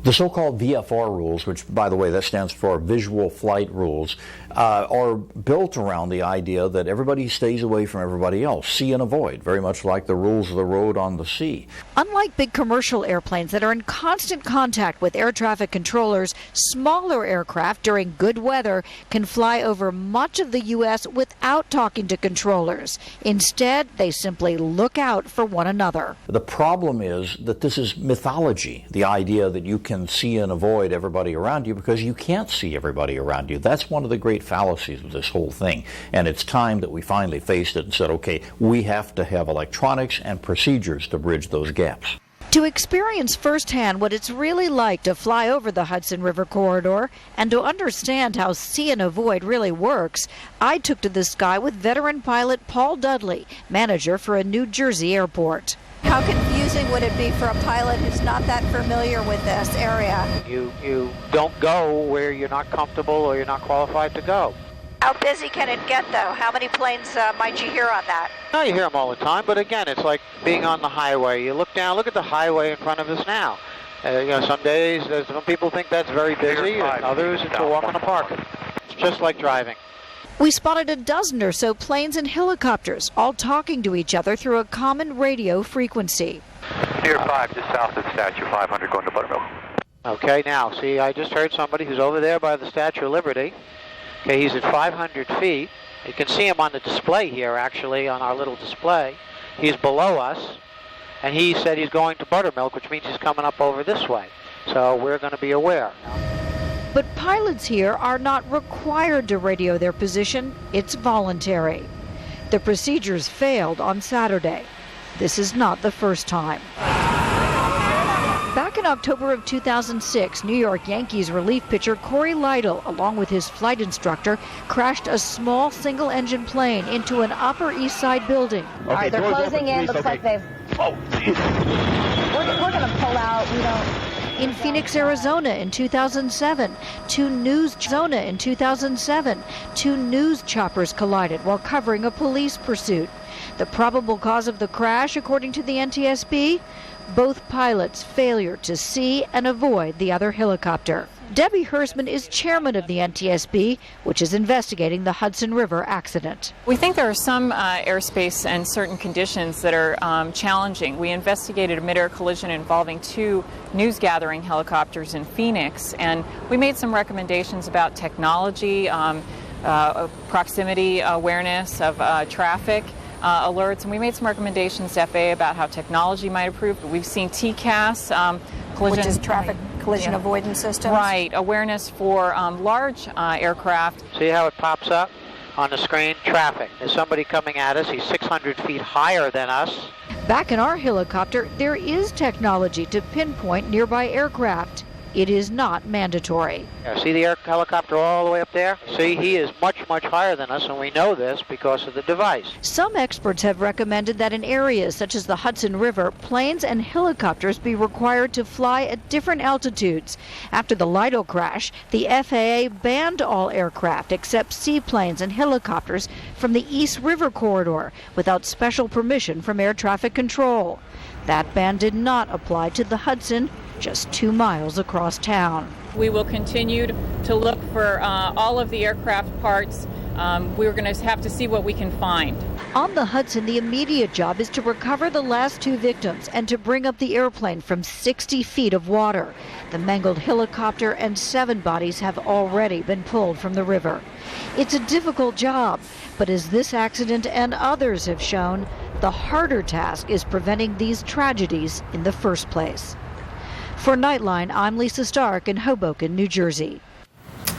The so-called VFR rules, which, by the way, that stands for Visual Flight Rules, are built around the idea that everybody stays away from everybody else. See and avoid, very much like the rules of the road on the sea. Unlike big commercial airplanes that are in constant contact with air traffic controllers, smaller aircraft during good weather can fly over much of the U.S. without talking to controllers. Instead, they simply look out for one another. The problem is that this is mythology, the idea that you can see and avoid everybody around you because you can't see everybody around you. That's one of the great fallacies of this whole thing. And it's time that we finally faced it and said, okay, we have to have electronics and procedures to bridge those gaps. To experience firsthand what it's really like to fly over the Hudson River corridor and to understand how See and Avoid really works, I took to the sky with veteran pilot Paul Dudley, manager for a New Jersey airport. How confusing would it be for a pilot who's not that familiar with this area? You don't go where you're not comfortable or you're not qualified to go. How busy can it get, though? How many planes might you hear on that? No, you hear them all the time, but again, it's like being on the highway. You look down, look at the highway in front of us now. Some days, some people think that's very busy, and others it's a walk in the park. It's just like driving. We spotted a dozen or so planes and helicopters, all talking to each other through a common radio frequency. Pier 5, just south of Statue 500, going to Buttermilk. Okay, now, see, I just heard somebody who's over there by the Statue of Liberty. Okay, he's at 500 feet. You can see him on the display here, actually, on our little display. He's below us, and he said he's going to Buttermilk, which means he's coming up over this way. So we're going to be aware. But pilots here are not required to radio their position. It's voluntary. The procedures failed on Saturday. This is not the first time. Back in October of 2006, New York Yankees relief pitcher Corey Lytle, along with his flight instructor, crashed a small single-engine plane into an Upper East Side building. All right, they're closing in. Looks like they've... Oh, we're going to pull out. We don't... In Phoenix, Arizona in 2007, two news choppers collided while covering a police pursuit. The probable cause of the crash, according to the NTSB, both pilots' failure to see and avoid the other helicopter. Debbie Hersman is chairman of the NTSB, which is investigating the Hudson River accident. We think there are some airspace and certain conditions that are challenging. We investigated a mid-air collision involving two news-gathering helicopters in Phoenix, and we made some recommendations about technology, proximity awareness of traffic alerts, and we made some recommendations to FAA about how technology might improve. We've seen TCAS, collision, which is traffic collision avoidance systems. Right, awareness for large aircraft. See how it pops up on the screen? Traffic. There's somebody coming at us. He's 600 feet higher than us. Back in our helicopter, there is technology to pinpoint nearby aircraft. It is not mandatory. Yeah, see the helicopter all the way up there? See, he is much, much higher than us, and we know this because of the device. Some experts have recommended that in areas such as the Hudson River, planes and helicopters be required to fly at different altitudes. After the Lido crash, the FAA banned all aircraft except seaplanes and helicopters from the East River corridor without special permission from air traffic control. That ban did not apply to the Hudson, just 2 miles across town. We will continue to look for all of the aircraft parts. We're going to have to see what we can find. On the Hudson, the immediate job is to recover the last two victims and to bring up the airplane from 60 feet of water. The mangled helicopter and 7 bodies have already been pulled from the river. It's a difficult job, but as this accident and others have shown, the harder task is preventing these tragedies in the first place. For Nightline, I'm Lisa Stark in Hoboken, New Jersey.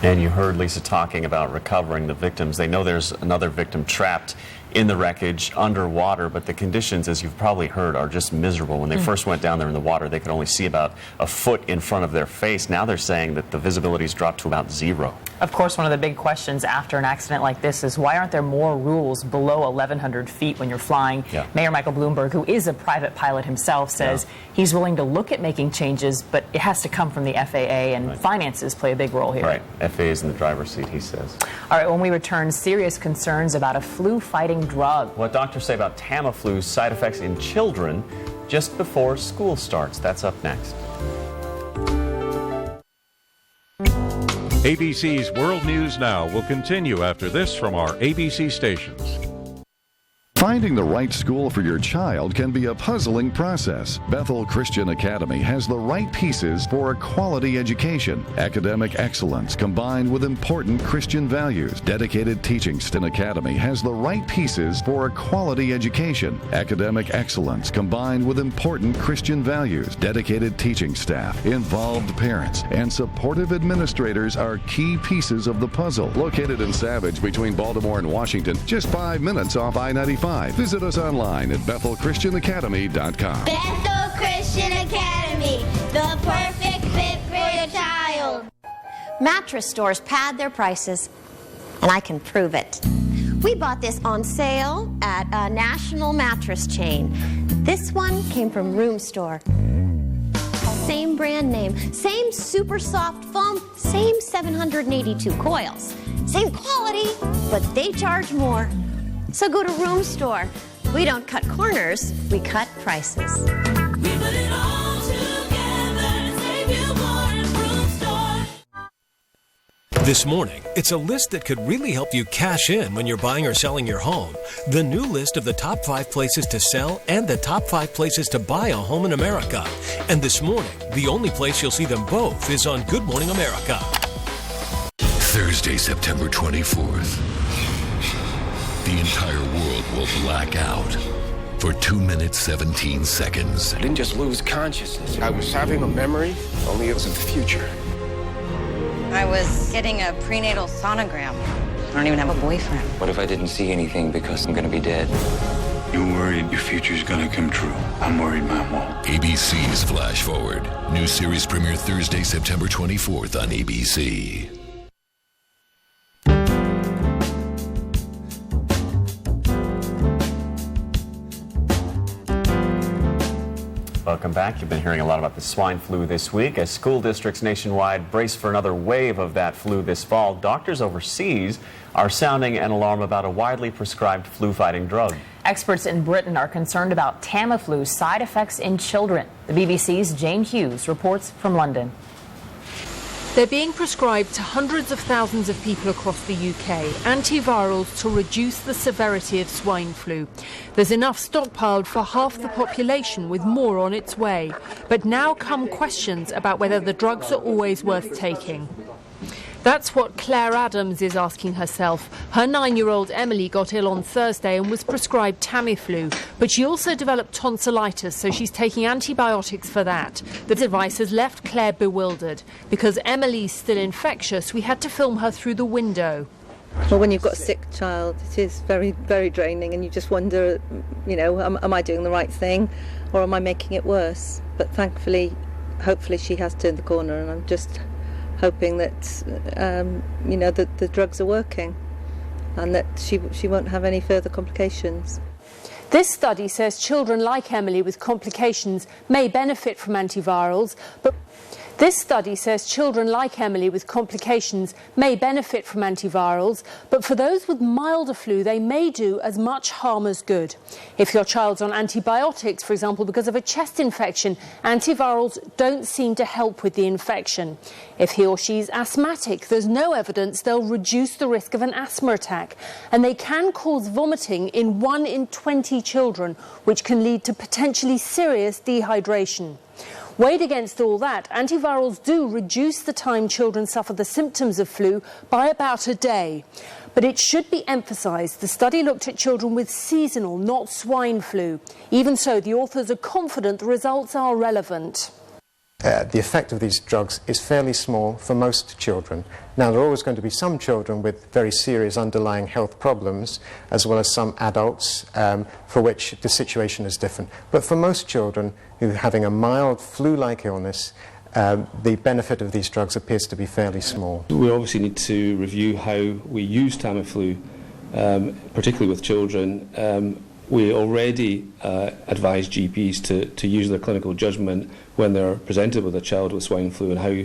And you heard Lisa talking about recovering the victims. They know there's another victim trapped in the wreckage underwater, but the conditions, as you've probably heard, are just miserable. When they first went down there in the water, they could only see about a foot in front of their face. Now they're saying that the visibility's dropped to about 0. Of course, one of the big questions after an accident like this is why aren't there more rules below 1,100 feet when you're flying? Yeah. Mayor Michael Bloomberg, who is a private pilot himself, says he's willing to look at making changes, but it has to come from the FAA, and finances play a big role here. Right. FAA's in the driver's seat, he says. All right, when we return, serious concerns about a flu-fighting drug. What doctors say about Tamiflu's side effects in children just before school starts. That's up next. ABC's World News Now will continue after this from our ABC stations. Finding the right school for your child can be a puzzling process. Bethel Christian Academy has the right pieces for a quality education. Academic excellence combined with important Christian values. Dedicated teaching staff. Academy has the right pieces for a quality education. Academic excellence combined with important Christian values. Dedicated teaching staff, involved parents, and supportive administrators are key pieces of the puzzle. Located in Savage between Baltimore and Washington, just 5 minutes off I-95. Visit us online at BethelChristianAcademy.com. Bethel Christian Academy, the perfect fit for your child. Mattress stores pad their prices, and I can prove it. We bought this on sale at a national mattress chain. This one came from Room Store. Same brand name, same super soft foam, same 782 coils. Same quality, but they charge more. So go to Room Store. We don't cut corners, we cut prices. We put it all together to save you more at Room Store. This morning, it's a list that could really help you cash in when you're buying or selling your home. The new list of the top 5 places to sell and the top 5 places to buy a home in America. And this morning, the only place you'll see them both is on Good Morning America. Thursday, September 24th. The entire world will black out for 2 minutes, 17 seconds. I didn't just lose consciousness. I was having a memory, only it was of the future. I was getting a prenatal sonogram. I don't even have a boyfriend. What if I didn't see anything because I'm going to be dead? You're worried your future's gonna come true. I'm worried mine won't. ABC's Flash Forward. New series premiere Thursday, September 24th on ABC. Welcome back. You've been hearing a lot about the swine flu this week. As school districts nationwide brace for another wave of that flu this fall, doctors overseas are sounding an alarm about a widely prescribed flu-fighting drug. Experts in Britain are concerned about Tamiflu's side effects in children. The BBC's Jane Hughes reports from London. They're being prescribed to hundreds of thousands of people across the UK, antivirals to reduce the severity of swine flu. There's enough stockpiled for half the population, with more on its way. But now come questions about whether the drugs are always worth taking. That's what Claire Adams is asking herself. Her 9-year-old Emily got ill on Thursday and was prescribed Tamiflu, but she also developed tonsillitis, so she's taking antibiotics for that. The advice has left Claire bewildered. Because Emily's still infectious, we had to film her through the window. Well, when you've got a sick child, it is very, very draining, and you just wonder, you know, am I doing the right thing, or am I making it worse? But thankfully, hopefully she has turned the corner, and I'm just hoping that, you know, that the drugs are working and that she won't have any further complications. This study says children like Emily with complications may benefit from antivirals, but for those with milder flu, they may do as much harm as good. If your child's on antibiotics, for example, because of a chest infection, antivirals don't seem to help with the infection. If he or she's asthmatic, there's no evidence they'll reduce the risk of an asthma attack, and they can cause vomiting in 1 in 20 children, which can lead to potentially serious dehydration. Weighed against all that, antivirals do reduce the time children suffer the symptoms of flu by about a day. But it should be emphasised the study looked at children with seasonal, not swine flu. Even so, the authors are confident the results are relevant. The effect of these drugs is fairly small for most children. Now, there are always going to be some children with very serious underlying health problems, as well as some adults for which the situation is different. But for most children who are having a mild flu-like illness, the benefit of these drugs appears to be fairly small. We obviously need to review how we use Tamiflu, particularly with children. We already advise GPs to use their clinical judgment when they're presented with a child with swine flu and how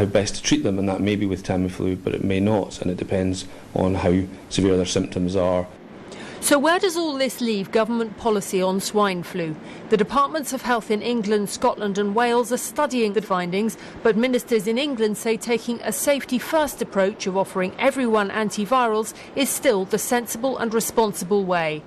best to treat them, and that may be with Tamiflu, but it may not, and it depends on how severe their symptoms are. So where does all this leave government policy on swine flu? The Departments of Health in England, Scotland and Wales are studying the findings, but ministers in England say taking a safety-first approach of offering everyone antivirals is still the sensible and responsible way.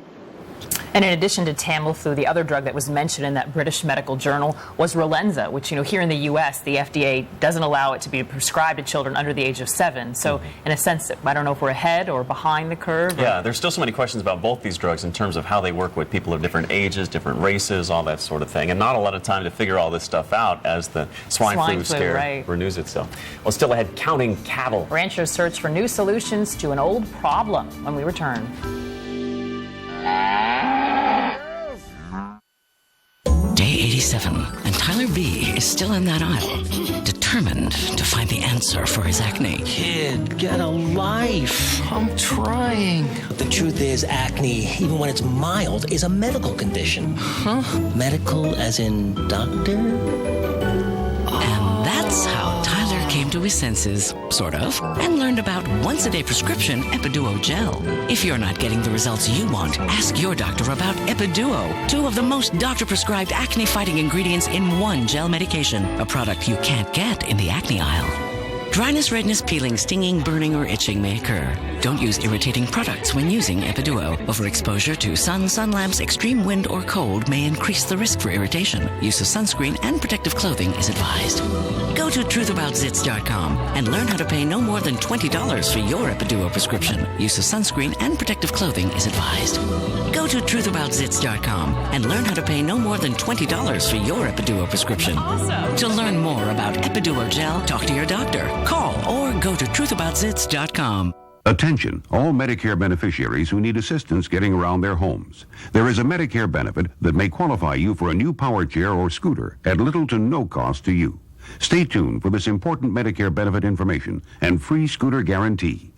And in addition to Tamiflu, the other drug that was mentioned in that British medical journal was Relenza, which, you know, here in the U.S., the FDA doesn't allow it to be prescribed to children under the age of 7. So, in a sense, I don't know if we're ahead or behind the curve. Yeah, there's still so many questions about both these drugs in terms of how they work with people of different ages, different races, all that sort of thing. And not a lot of time to figure all this stuff out as the swine flu scare renews itself. Well, still ahead, counting cattle. Ranchers search for new solutions to an old problem when we return. Day 87, and Tyler B is still in that aisle, determined to find the answer for his acne. Kid, get a life. I'm trying. The truth is, acne, even when it's mild, is a medical condition. Huh? Medical as in doctor? And that's how Tyler came to his senses, sort of, and learned about once-a-day prescription Epiduo Gel. If you're not getting the results you want, ask your doctor about Epiduo, 2 of the most doctor-prescribed acne-fighting ingredients in one gel medication, a product you can't get in the acne aisle. Dryness, redness, peeling, stinging, burning, or itching may occur. Don't use irritating products when using Epiduo. Overexposure to sun lamps, extreme wind, or cold may increase the risk for irritation. Use of sunscreen and protective clothing is advised. Go to truthaboutzits.com and learn how to pay no more than $20 for your Epiduo prescription. Use of sunscreen and protective clothing is advised. Go to truthaboutzits.com and learn how to pay no more than $20 for your Epiduo prescription. Awesome. To learn more about Epiduo Gel, talk to your doctor, call, or go to truthaboutzits.com. Attention, all Medicare beneficiaries who need assistance getting around their homes. There is a Medicare benefit that may qualify you for a new power chair or scooter at little to no cost to you. Stay tuned for this important Medicare benefit information and free scooter guarantee.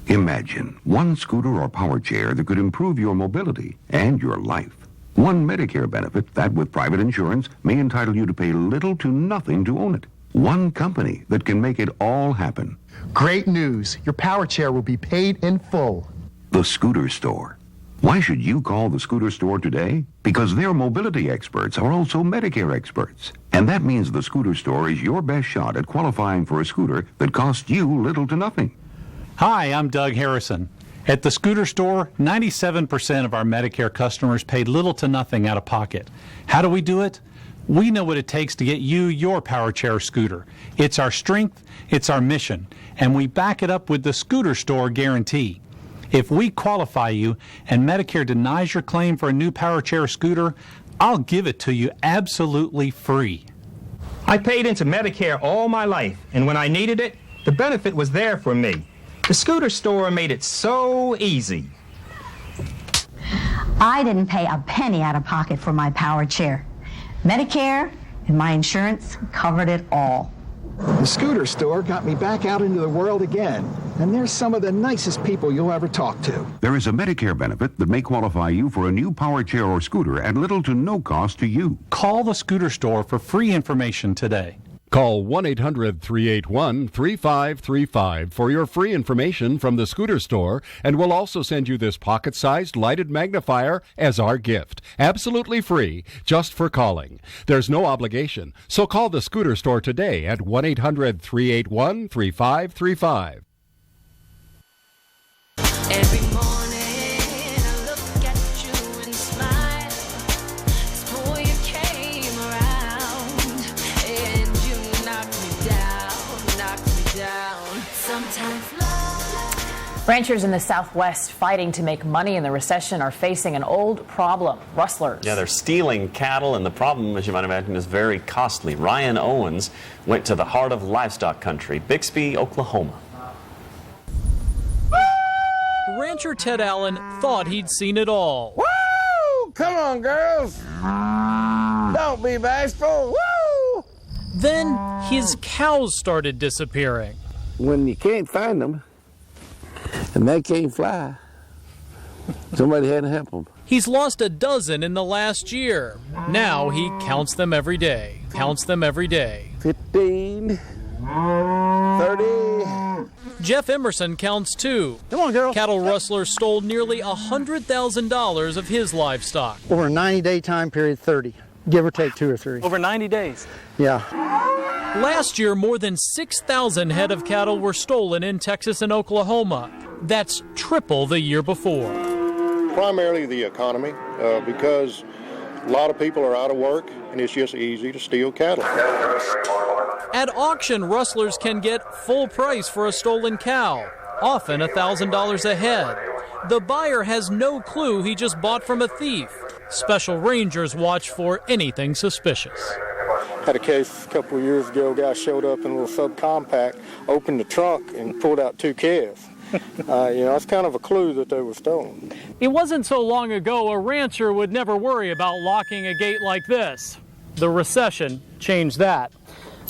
Imagine one scooter or power chair that could improve your mobility and your life. One Medicare benefit that, with private insurance, may entitle you to pay little to nothing to own it. One company that can make it all happen. Great news. Your power chair will be paid in full. The Scooter Store. Why should you call the Scooter Store today? Because their mobility experts are also Medicare experts. And that means the Scooter Store is your best shot at qualifying for a scooter that costs you little to nothing. Hi, I'm Doug Harrison. At the Scooter Store, 97% of our Medicare customers pay little to nothing out of pocket. How do we do it? We know what it takes to get you your power chair or scooter. It's our strength, it's our mission, and we back it up with the Scooter Store guarantee. If we qualify you and Medicare denies your claim for a new power chair or scooter, I'll give it to you absolutely free. I paid into Medicare all my life, and when I needed it, the benefit was there for me. The Scooter Store made it so easy. I didn't pay a penny out of pocket for my power chair. Medicare and my insurance covered it all. The Scooter Store got me back out into the world again, and they're some of the nicest people you'll ever talk to. There is a Medicare benefit that may qualify you for a new power chair or scooter at little to no cost to you. Call the Scooter Store for free information today. Call 1-800-381-3535 for your free information from the Scooter Store, and we'll also send you this pocket-sized lighted magnifier as our gift. Absolutely free, just for calling. There's no obligation, so call the Scooter Store today at 1-800-381-3535. Every morning I look at you and smile. Boy, you came around and you knocked me down. Sometimes love. Ranchers in the Southwest fighting to make money in the recession are facing an old problem: rustlers. Yeah, they're stealing cattle, and the problem, as you might imagine, is very costly. Ryan Owens went to the heart of livestock country, Bixby, Oklahoma. Rancher Ted Allen thought he'd seen it all. Woo! Come on, girls. Don't be bashful. Woo! Then his cows started disappearing. When you can't find them and they can't fly, somebody had to help them. He's lost a dozen in the last year. Now he counts them every day. 15, 30. Jeff Emerson counts too. Come on, girl. Cattle rustlers stole nearly $100,000 of his livestock. Over a 90-day time period, 30, give or take 2 or 3. Over 90 days? Yeah. Last year, more than 6,000 head of cattle were stolen in Texas and Oklahoma. That's triple the year before. Primarily the economy, because a lot of people are out of work and it's just easy to steal cattle. At auction, rustlers can get full price for a stolen cow, often $1,000 a head. The buyer has no clue he just bought from a thief. Special rangers watch for anything suspicious. Had a case a couple of years ago, a guy showed up in a little subcompact, opened the trunk and pulled out 2 calves. That's kind of a clue that they were stolen. It wasn't so long ago a rancher would never worry about locking a gate like this. The recession changed that.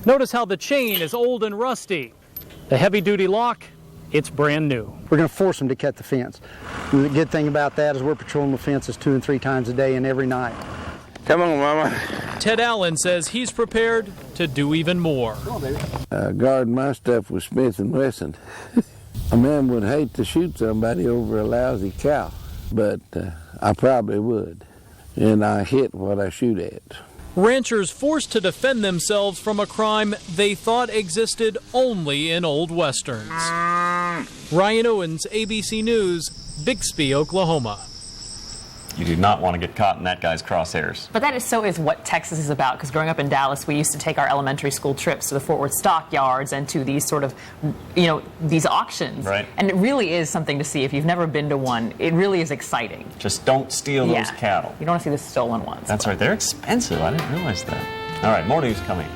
Notice how the chain is old and rusty. The heavy-duty lock, it's brand new. We're going to force them to cut the fence. And the good thing about that is we're patrolling the fences 2 and 3 times a day and every night. Come on, Mama. Ted Allen says he's prepared to do even more. Guard my stuff with Smith & Wesson. A man would hate to shoot somebody over a lousy cow, but I probably would. And I hit what I shoot at. Ranchers forced to defend themselves from a crime they thought existed only in old westerns. Ryan Owens, ABC News, Bixby, Oklahoma. You do not want to get caught in that guy's crosshairs. But that is what Texas is about, because growing up in Dallas, we used to take our elementary school trips to the Fort Worth stockyards and to these sort of, these auctions. Right. And it really is something to see. If you've never been to one, it really is exciting. Just don't steal those cattle. You don't want to see the stolen ones. That's right. They're expensive. I didn't realize that. All right, more news coming.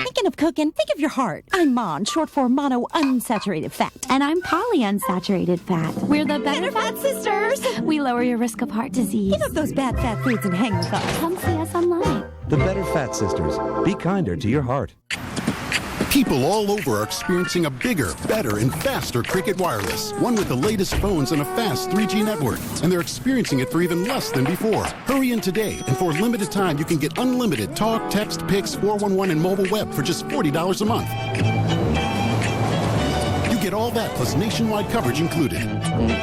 Thinking of of cooking, think of your heart. I'm Mon, short for monounsaturated fat. And I'm polyunsaturated fat. We're the Better Fat Sisters. We lower your risk of heart disease. Give up those bad fat foods and hang with us. Come see us online. The Better Fat Sisters. Be kinder to your heart. People all over are experiencing a bigger, better, and faster Cricket Wireless. One with the latest phones and a fast 3G network. And they're experiencing it for even less than before. Hurry in today, and for a limited time, you can get unlimited talk, text, pics, 411, and mobile web for just $40 a month. You get all that plus nationwide coverage included.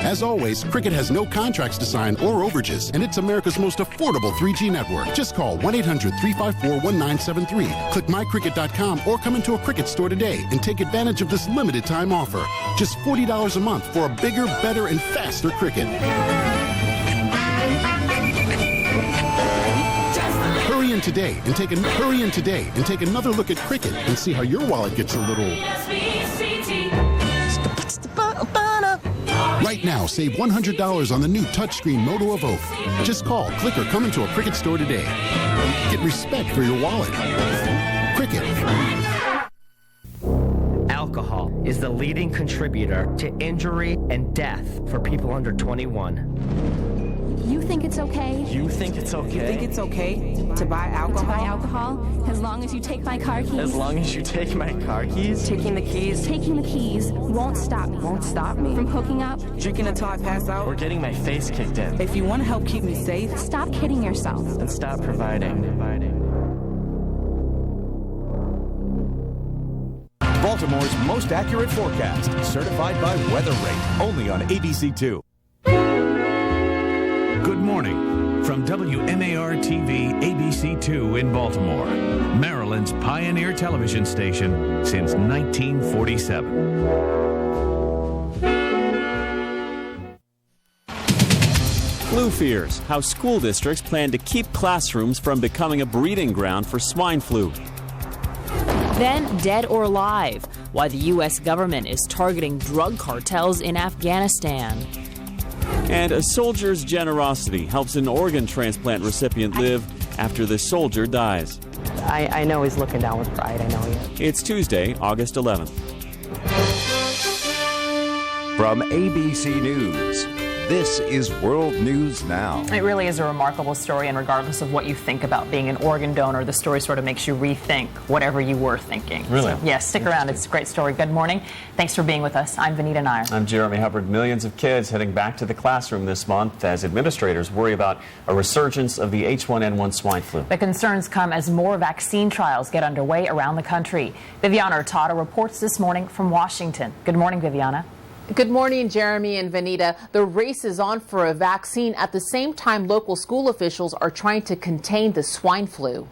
As always, Cricket has no contracts to sign or overages, and it's America's most affordable 3G network. Just call 1-800-354-1973. Click mycricket.com or come into a Cricket store today and take advantage of this limited time offer. Just $40 a month for a bigger, better, and faster Cricket. Hurry in today and take another look at Cricket and see how your wallet gets a little. Right now, save $100 on the new touchscreen Moto Evoke. Just call, click, or come into a Cricket store today. Get respect for your wallet. Cricket. Alcohol is the leading contributor to injury and death for people under 21. You think it's okay? You think it's okay? You think it's okay to buy alcohol? To buy alcohol? As long as you take my car keys? As long as you take my car keys? Taking the keys? Taking the keys won't stop me. Won't stop me. From hooking up? Drinking until I pass out? Or getting my face kicked in? If you want to help keep me safe, stop kidding yourself. And stop providing. Baltimore's most accurate forecast, certified by Weather Rate, only on ABC2. Good morning from WMAR TV ABC2 in Baltimore, Maryland's pioneer television station since 1947. Flu fears, how school districts plan to keep classrooms from becoming a breeding ground for swine flu. Then, dead or alive, why the U.S. government is targeting drug cartels in Afghanistan. And a soldier's generosity helps an organ transplant recipient live after the soldier dies. I know he's looking down with pride. I know he is. It's Tuesday, August 11th. From ABC News, this is World News Now. It really is a remarkable story, and regardless of what you think about being an organ donor, the story sort of makes you rethink whatever you were thinking. Really? So, yes, stick around. It's a great story. Good morning. Thanks for being with us. I'm Vanita Nair. I'm Jeremy Hubbard. Millions of kids heading back to the classroom this month as administrators worry about a resurgence of the H1N1 swine flu. The concerns come as more vaccine trials get underway around the country. Viviana Hurtado reports this morning from Washington. Good morning, Viviana. Good morning, Jeremy and Vanita. The race is on for a vaccine at the same time local school officials are trying to contain the swine flu.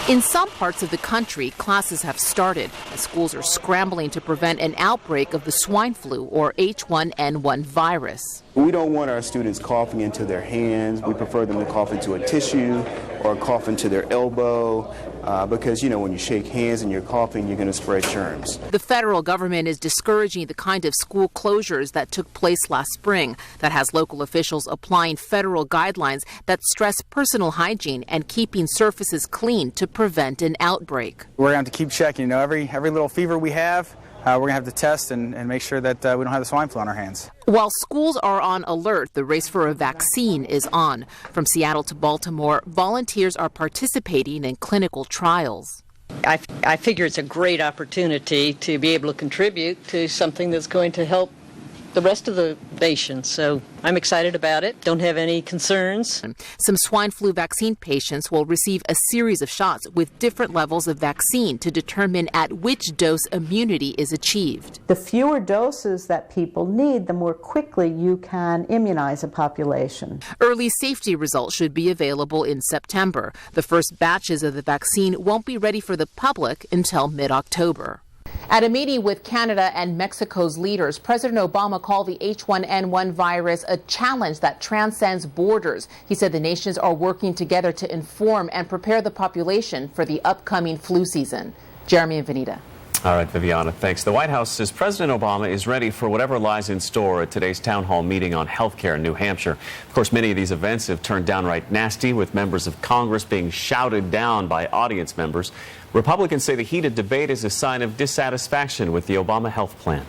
In some parts of the country, classes have started as schools are scrambling to prevent an outbreak of the swine flu or H1N1 virus. We don't want our students coughing into their hands. We prefer them to cough into a tissue or cough into their elbow because, you know, when you shake hands and you're coughing, you're going to spread germs. The federal government is discouraging the kind of school closures that took place last spring that has local officials applying federal guidelines that stress personal hygiene and keeping surfaces clean to prevent an outbreak. We're going to have to keep checking. You know, every little fever we have, we're going to have to test and make sure that we don't have the swine flu on our hands. While schools are on alert, the race for a vaccine is on. From Seattle to Baltimore, volunteers are participating in clinical trials. I figure it's a great opportunity to be able to contribute to something that's going to help the rest of the nation. So I'm excited about it. Don't have any concerns. Some swine flu vaccine patients will receive a series of shots with different levels of vaccine to determine at which dose immunity is achieved. The fewer doses that people need, the more quickly you can immunize a population. Early safety results should be available in September. The first batches of the vaccine won't be ready for the public until mid-October. At a meeting with Canada and Mexico's leaders, President Obama called the H1N1 virus a challenge that transcends borders. He said the nations are working together to inform and prepare the population for the upcoming flu season. Jeremy and Vanita. All right, Viviana, thanks. The White House says President Obama is ready for whatever lies in store at today's town hall meeting on health care in New Hampshire. Of course, many of these events have turned downright nasty, with members of Congress being shouted down by audience members. Republicans say the heated debate is a sign of dissatisfaction with the Obama health plan.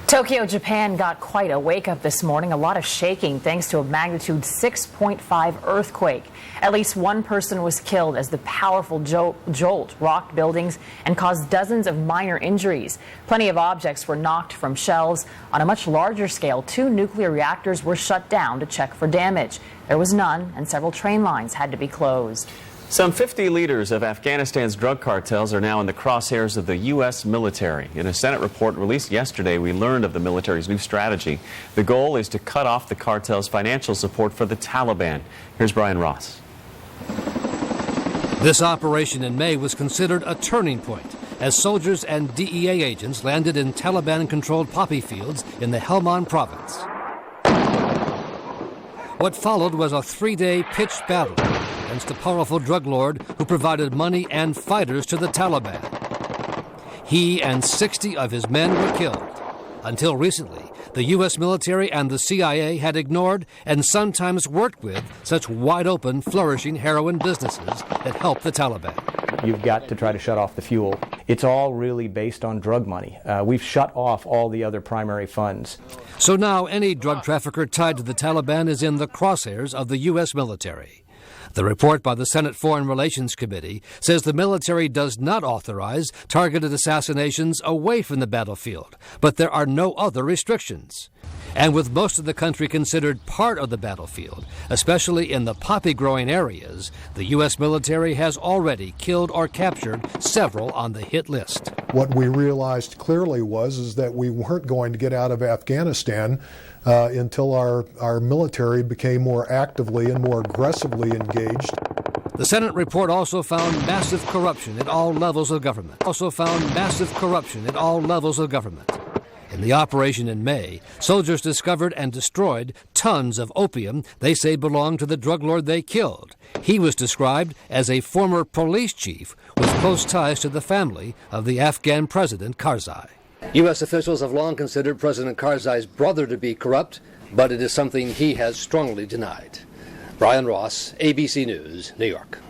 Tokyo, Japan got quite a wake-up this morning. A lot of shaking thanks to a magnitude 6.5 earthquake. At least one person was killed as the powerful jolt rocked buildings and caused dozens of minor injuries. Plenty of objects were knocked from shelves. On a much larger scale, 2 nuclear reactors were shut down to check for damage. There was none, and several train lines had to be closed. Some 50 leaders of Afghanistan's drug cartels are now in the crosshairs of the U.S. military. In a Senate report released yesterday, we learned of the military's new strategy. The goal is to cut off the cartel's financial support for the Taliban. Here's Brian Ross. This operation in May was considered a turning point as soldiers and DEA agents landed in Taliban-controlled poppy fields in the Helmand province. What followed was a 3-day pitched battle against a powerful drug lord who provided money and fighters to the Taliban. He and 60 of his men were killed. Until recently, the U.S. military and the CIA had ignored and sometimes worked with such wide-open, flourishing heroin businesses that help the Taliban. You've got to try to shut off the fuel. It's all really based on drug money. We've shut off all the other primary funds. So now any drug trafficker tied to the Taliban is in the crosshairs of the U.S. military. The report by the Senate Foreign Relations Committee says the military does not authorize targeted assassinations away from the battlefield, but there are no other restrictions. And with most of the country considered part of the battlefield, especially in the poppy-growing areas, the U.S. military has already killed or captured several on the hit list. What we realized clearly is that we weren't going to get out of Afghanistan until our military became more actively and more aggressively engaged. The Senate report also found massive corruption at all levels of government. In the operation in May, soldiers discovered and destroyed tons of opium they say belonged to the drug lord they killed. He was described as a former police chief with close ties to the family of the Afghan President Karzai. U.S. officials have long considered President Karzai's brother to be corrupt, but it is something he has strongly denied. Brian Ross, ABC News, New York.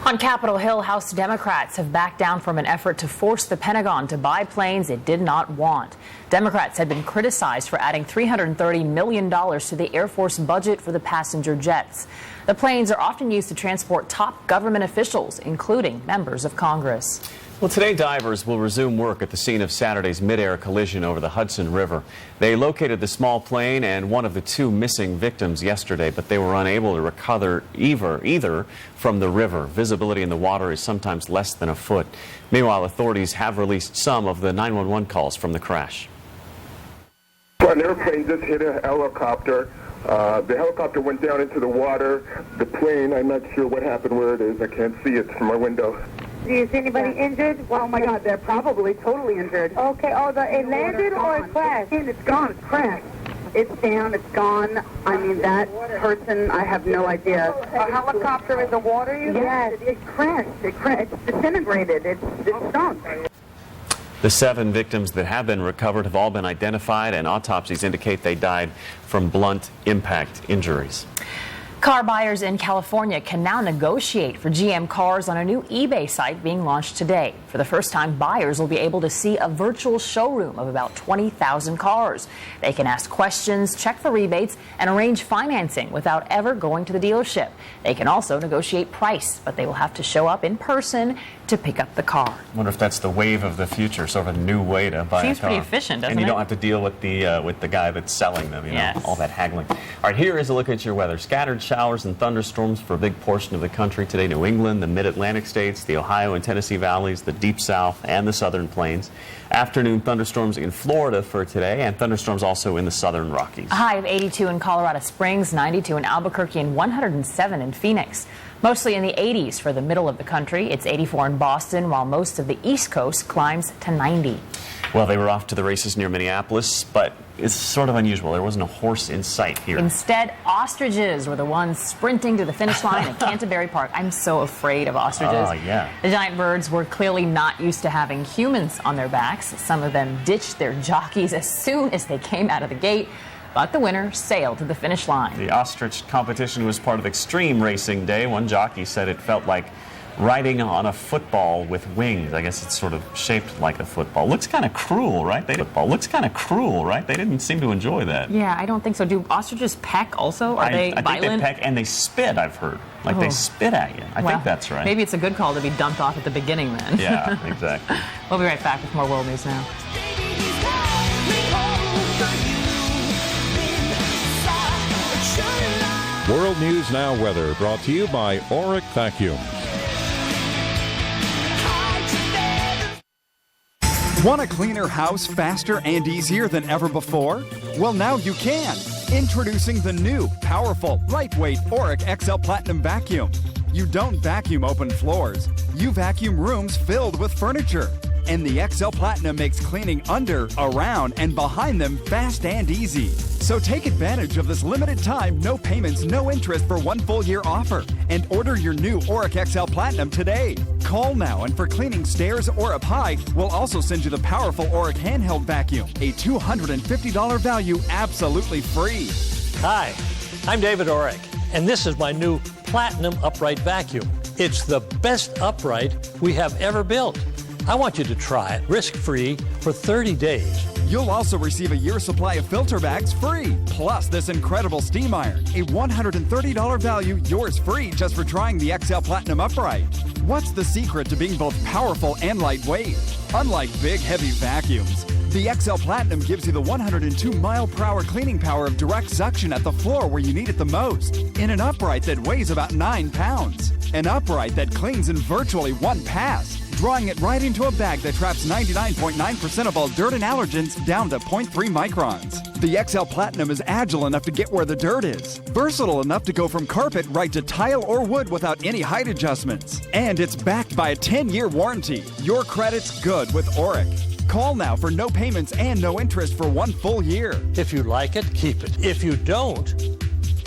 On Capitol Hill, House Democrats have backed down from an effort to force the Pentagon to buy planes it did not want. Democrats had been criticized for adding $330 million to the Air Force budget for the passenger jets. The planes are often used to transport top government officials, including members of Congress. Well, today divers will resume work at the scene of Saturday's mid-air collision over the Hudson River. They located the small plane and one of the 2 missing victims yesterday, but they were unable to recover either from the river. Visibility in the water is sometimes less than a foot. Meanwhile, authorities have released some of the 911 calls from the crash. An airplane just hit a helicopter. The helicopter went down into the water. The plane, I'm not sure what happened, where it is. I can't see it from my window. Is anybody injured? Oh my God, they're probably totally injured. Okay, it landed or it crashed? It's gone, it's crashed. It's down, it's gone. I mean, that person, I have no idea. A helicopter in the water, you think? Yes, it crashed. It's disintegrated. It's sunk. The 7 victims that have been recovered have all been identified, and autopsies indicate they died from blunt impact injuries. Car buyers in California can now negotiate for GM cars on a new eBay site being launched today. For the first time, buyers will be able to see a virtual showroom of about 20,000 cars. They can ask questions, check for rebates, and arrange financing without ever going to the dealership. They can also negotiate price, but they will have to show up in person to pick up the car. I wonder if that's the wave of the future, sort of a new way to buy a car. Seems pretty efficient, doesn't it? And you don't have to deal with the guy that's selling them, Yes. All that haggling. All right, here is a look at your weather. Scattered showers and thunderstorms for a big portion of the country today. New England, the mid-Atlantic states, the Ohio and Tennessee valleys, the deep south, and the southern plains. Afternoon thunderstorms in Florida for today, and thunderstorms also in the southern Rockies. A high of 82 in Colorado Springs, 92 in Albuquerque, and 107 in Phoenix. Mostly in the 80s for the middle of the country. It's 84 in Boston, while most of the East Coast climbs to 90. Well, they were off to the races near Minneapolis, but it's sort of unusual. There wasn't a horse in sight here. Instead, ostriches were the ones sprinting to the finish line at Canterbury Park. I'm so afraid of ostriches. Oh, yeah. The giant birds were clearly not used to having humans on their backs. Some of them ditched their jockeys as soon as they came out of the gate. But the winner sailed to the finish line. The ostrich competition was part of Extreme Racing Day. One jockey said it felt like riding on a football with wings. I guess it's sort of shaped like a football. Looks kind of cruel, right? They didn't seem to enjoy that. Yeah, I don't think so. Do ostriches peck also? Are they violent? I think they peck and they spit, I've heard. Like they spit at you. I think that's right. Maybe it's a good call to be dumped off at the beginning then. Yeah, exactly. We'll be right back with more world news now. World News Now weather brought to you by Auric Vacuums. Want a cleaner house faster and easier than ever before? Well, now you can. Introducing the new, powerful, lightweight Auric XL Platinum Vacuum. You don't vacuum open floors. You vacuum rooms filled with furniture. And the XL Platinum makes cleaning under, around, and behind them fast and easy. So take advantage of this limited time, no payments, no interest for 1 full year offer. And order your new Auric XL Platinum today. Call now, and for cleaning stairs or up high, we'll also send you the powerful Auric handheld vacuum. A $250 value, absolutely free. Hi, I'm David Auric, and this is my new Platinum Upright Vacuum. It's the best upright we have ever built. I want you to try it risk-free for 30 days. You'll also receive a year's supply of filter bags free, plus this incredible steam iron. A $130 value, yours free just for trying the XL Platinum Upright. What's the secret to being both powerful and lightweight? Unlike big, heavy vacuums, the XL Platinum gives you the 102-mile-per-hour cleaning power of direct suction at the floor where you need it the most, in an upright that weighs about 9 pounds. An upright that cleans in virtually one pass, drawing it right into a bag that traps 99.9% of all dirt and allergens down to 0.3 microns. The XL Platinum is agile enough to get where the dirt is, versatile enough to go from carpet right to tile or wood without any height adjustments. And it's backed by a 10-year warranty. Your credit's good with Auric. Call now for no payments and no interest for 1 full year. If you like it, keep it. If you don't,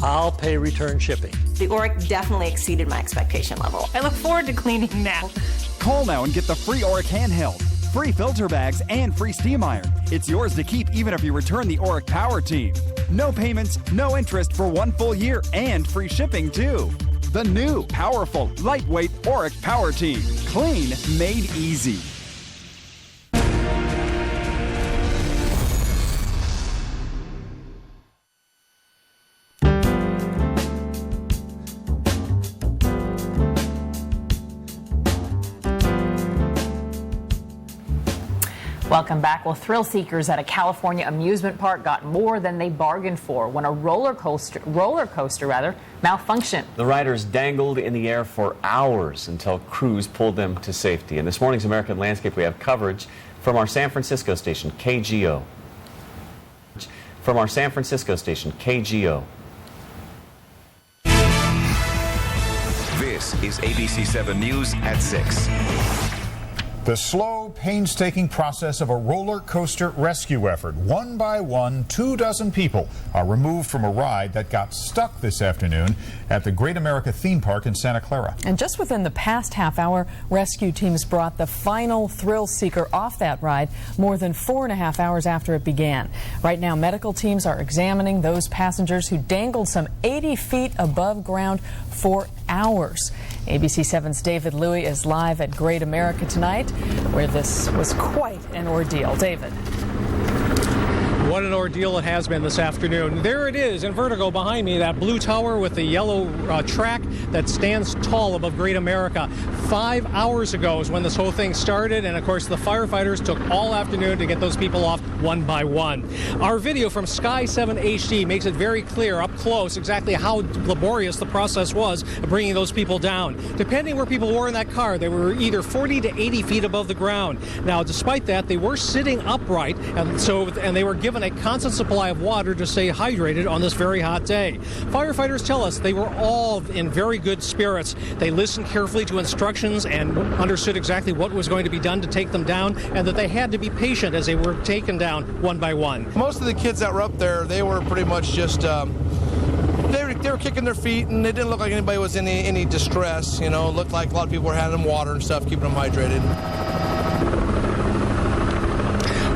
I'll pay return shipping. The Auric definitely exceeded my expectation level. I look forward to cleaning now. Call now and get the free Auric handheld, free filter bags, and free steam iron. It's yours to keep even if you return the Auric Power Team. No payments, no interest for 1 full year, and free shipping too. The new, powerful, lightweight Auric Power Team. Clean made easy. Welcome back. Well, thrill seekers at a California amusement park got more than they bargained for when a roller coaster malfunctioned. The riders dangled in the air for hours until crews pulled them to safety. In this morning's American Landscape, we have coverage from our San Francisco station, KGO. From our San Francisco station, KGO. This is ABC 7 News at 6. The slow, painstaking process of a roller coaster rescue effort. One by one, 24 people are removed from a ride that got stuck this afternoon at the Great America theme park in Santa Clara. And just within the past half hour, rescue teams brought the final thrill seeker off that ride more than 4.5 hours after it began. Right now, medical teams are examining those passengers who dangled some 80 feet above ground for hours. ABC 7's David Louie is live at Great America tonight, where this was quite an ordeal. David. What an ordeal it has been this afternoon. There it is in vertigo behind me, that blue tower with the yellow track that stands tall above Great America. 5 hours ago is when this whole thing started, and of course the firefighters took all afternoon to get those people off one by one. Our video from Sky 7 HD makes it very clear up close exactly how laborious the process was of bringing those people down. Depending where people were in that car, they were either 40 to 80 feet above the ground. Now, despite that, they were sitting upright, and they were given a constant supply of water to stay hydrated on this very hot day. Firefighters tell us they were all in very good spirits. They listened carefully to instructions and understood exactly what was going to be done to take them down, and that they had to be patient as they were taken down one by one. Most of the kids that were up there, they were pretty much just they were kicking their feet, and it didn't look like anybody was in any distress. You know, it looked like a lot of people were handing them water and stuff, keeping them hydrated.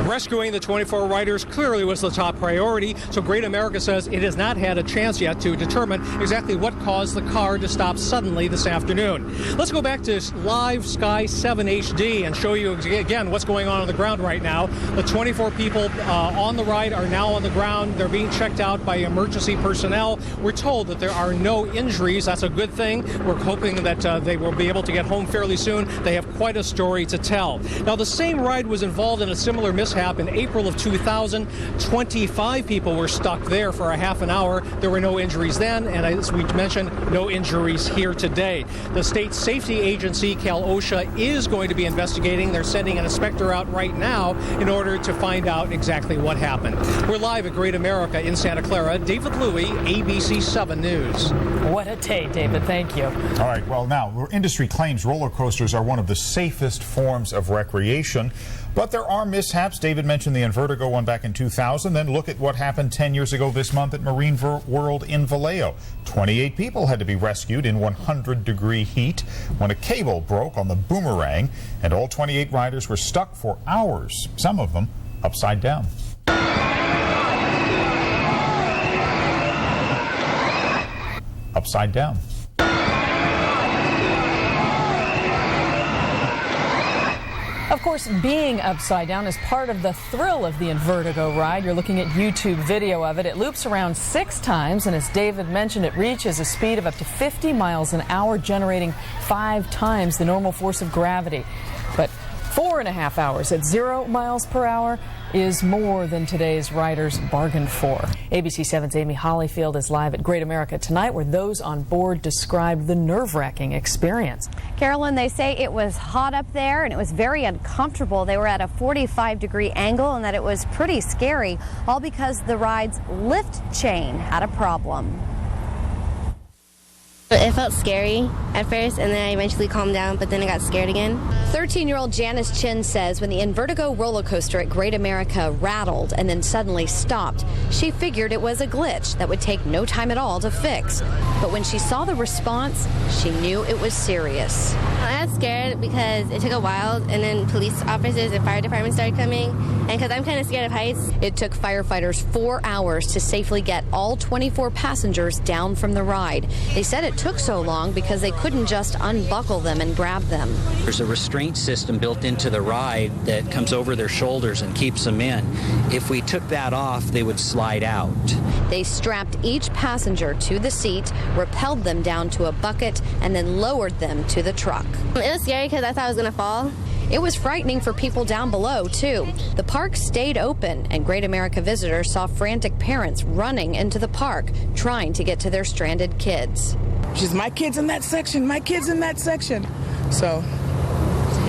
Rescuing the 24 riders clearly was the top priority, so Great America says it has not had a chance yet to determine exactly what caused the car to stop suddenly this afternoon. Let's go back to live Sky 7 HD and show you again what's going on the ground right now. The 24 people on the ride are now on the ground. They're being checked out by emergency personnel. We're told that there are no injuries. That's a good thing. We're hoping that they will be able to get home fairly soon. They have quite a story to tell. Now, the same ride was involved in a similar mishap in April of 2000. 25 people were stuck there for a half an hour. There were no injuries then, and as we mentioned, no injuries here today. The state safety agency, Cal OSHA, is going to be investigating. They're sending an inspector out right now in order to find out exactly what happened. We're live at Great America in Santa Clara. David Louie, ABC 7 News. What a day, David. Thank you. All right, well, now, industry claims roller coasters are one of the safest forms of recreation. But there are mishaps. David mentioned the Invertigo one back in 2000. Then look at what happened 10 years ago this month at Marine World in Vallejo. 28 people had to be rescued in 100-degree heat when a cable broke on the Boomerang, and all 28 riders were stuck for hours, some of them upside down. Upside down. Of course, being upside down is part of the thrill of the Invertigo ride. You're looking at YouTube video of it. It loops around 6 times, and as David mentioned, it reaches a speed of up to 50 miles an hour, generating 5 times the normal force of gravity. But 4.5 hours at 0 miles per hour is more than today's riders bargained for. ABC 7's Amy Hollyfield is live at Great America tonight, where those on board described the nerve-wracking experience. Carolyn, they say it was hot up there and it was very uncomfortable. They were at a 45-degree angle and that it was pretty scary, all because the ride's lift chain had a problem. It felt scary at first, and then I eventually calmed down, but then I got scared again. 13-year-old Janice Chin says when the Invertigo roller coaster at Great America rattled and then suddenly stopped, she figured it was a glitch that would take no time at all to fix. But when she saw the response, she knew it was serious. I got scared because it took a while, and then police officers and fire department started coming, and because I'm kind of scared of heights. It took firefighters 4 hours to safely get all 24 passengers down from the ride. They said it took so long because they couldn't just unbuckle them and grab them. There's a restraint system built into the ride that comes over their shoulders and keeps them in. If we took that off, they would slide out. They strapped each passenger to the seat, rappelled them down to a bucket, and then lowered them to the truck. It was scary because I thought I was going to fall. It was frightening for people down below, too. The park stayed open, and Great America visitors saw frantic parents running into the park, trying to get to their stranded kids. She's my kid's in that section, my kid's in that section. So,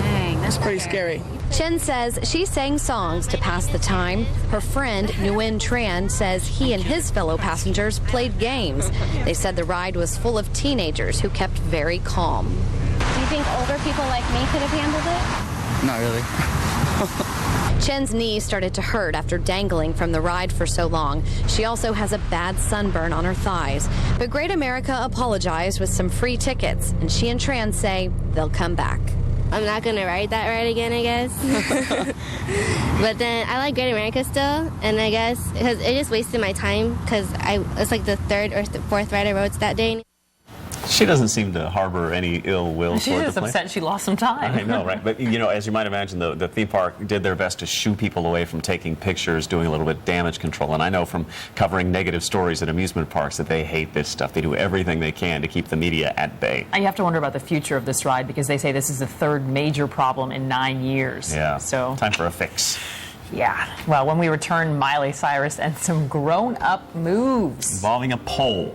dang, that's pretty scary. Chen says she sang songs to pass the time. Her friend, Nguyen Tran, says he and his fellow passengers played games. They said the ride was full of teenagers who kept very calm. Do you think older people like me could have handled it? Not really. Chen's knee started to hurt after dangling from the ride for so long. She also has a bad sunburn on her thighs. But Great America apologized with some free tickets, and she and Tran say they'll come back. I'm not going to ride that ride again, I guess. But then I like Great America still, and I guess because it just wasted my time because it's like the 3rd or 4th ride I rode that day. She doesn't seem to harbor any ill will She's toward just the plane. upset she lost some time. I know, right? But, as you might imagine, the theme park did their best to shoo people away from taking pictures, doing a little bit of damage control. And I know from covering negative stories at amusement parks that they hate this stuff. They do everything they can to keep the media at bay. You have to wonder about the future of this ride because they say this is the third major problem in 9 years. Yeah, so time for a fix. Yeah. Well, when we return, Miley Cyrus and some grown-up moves. Involving a pole.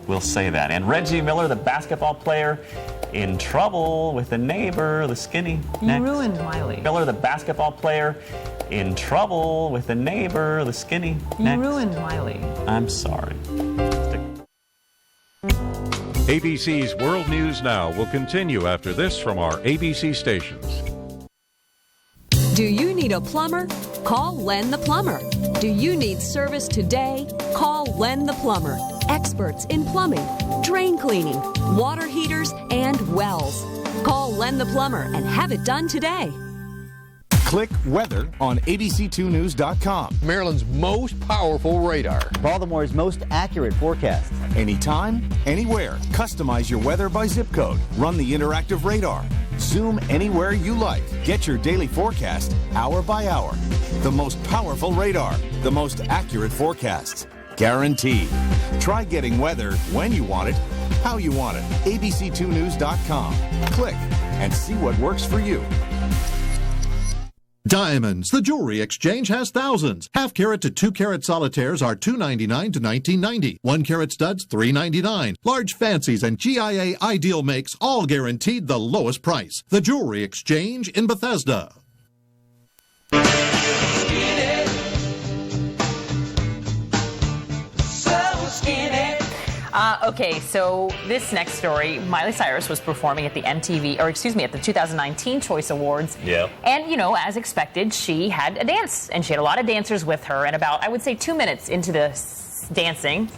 We'll say that. And Reggie Miller, the basketball player, in trouble with a neighbor, the skinny. You ruined Miley. Miller, the basketball player, in trouble with a neighbor, the skinny. You ruined Miley. I'm sorry. ABC's World News Now will continue after this from our ABC stations. Do you need a plumber? Call Len the Plumber. Do you need service today? Call Len the Plumber. Experts in plumbing, drain cleaning, water heaters, and wells. Call Len the Plumber and have it done today. Click weather on abc2news.com. Maryland's most powerful radar. Baltimore's most accurate forecast. Anytime, anywhere. Customize your weather by zip code. Run the interactive radar. Zoom anywhere you like. Get your daily forecast hour by hour. The most powerful radar. The most accurate forecasts. Guaranteed. Try getting weather when you want it, how you want it. abc2news.com. Click and see what works for you. Diamonds. The Jewelry Exchange has thousands. Half carat to 2 carat solitaires are $2.99 to $19.90. 1 carat studs $3.99. Large fancies and GIA ideal makes all guaranteed the lowest price. The Jewelry Exchange in Bethesda. Okay, so this next story, Miley Cyrus was performing at the at the 2019 Choice Awards. Yeah. And, as expected, she had a dance, and she had a lot of dancers with her, and about, I would say, 2 minutes into the dancing,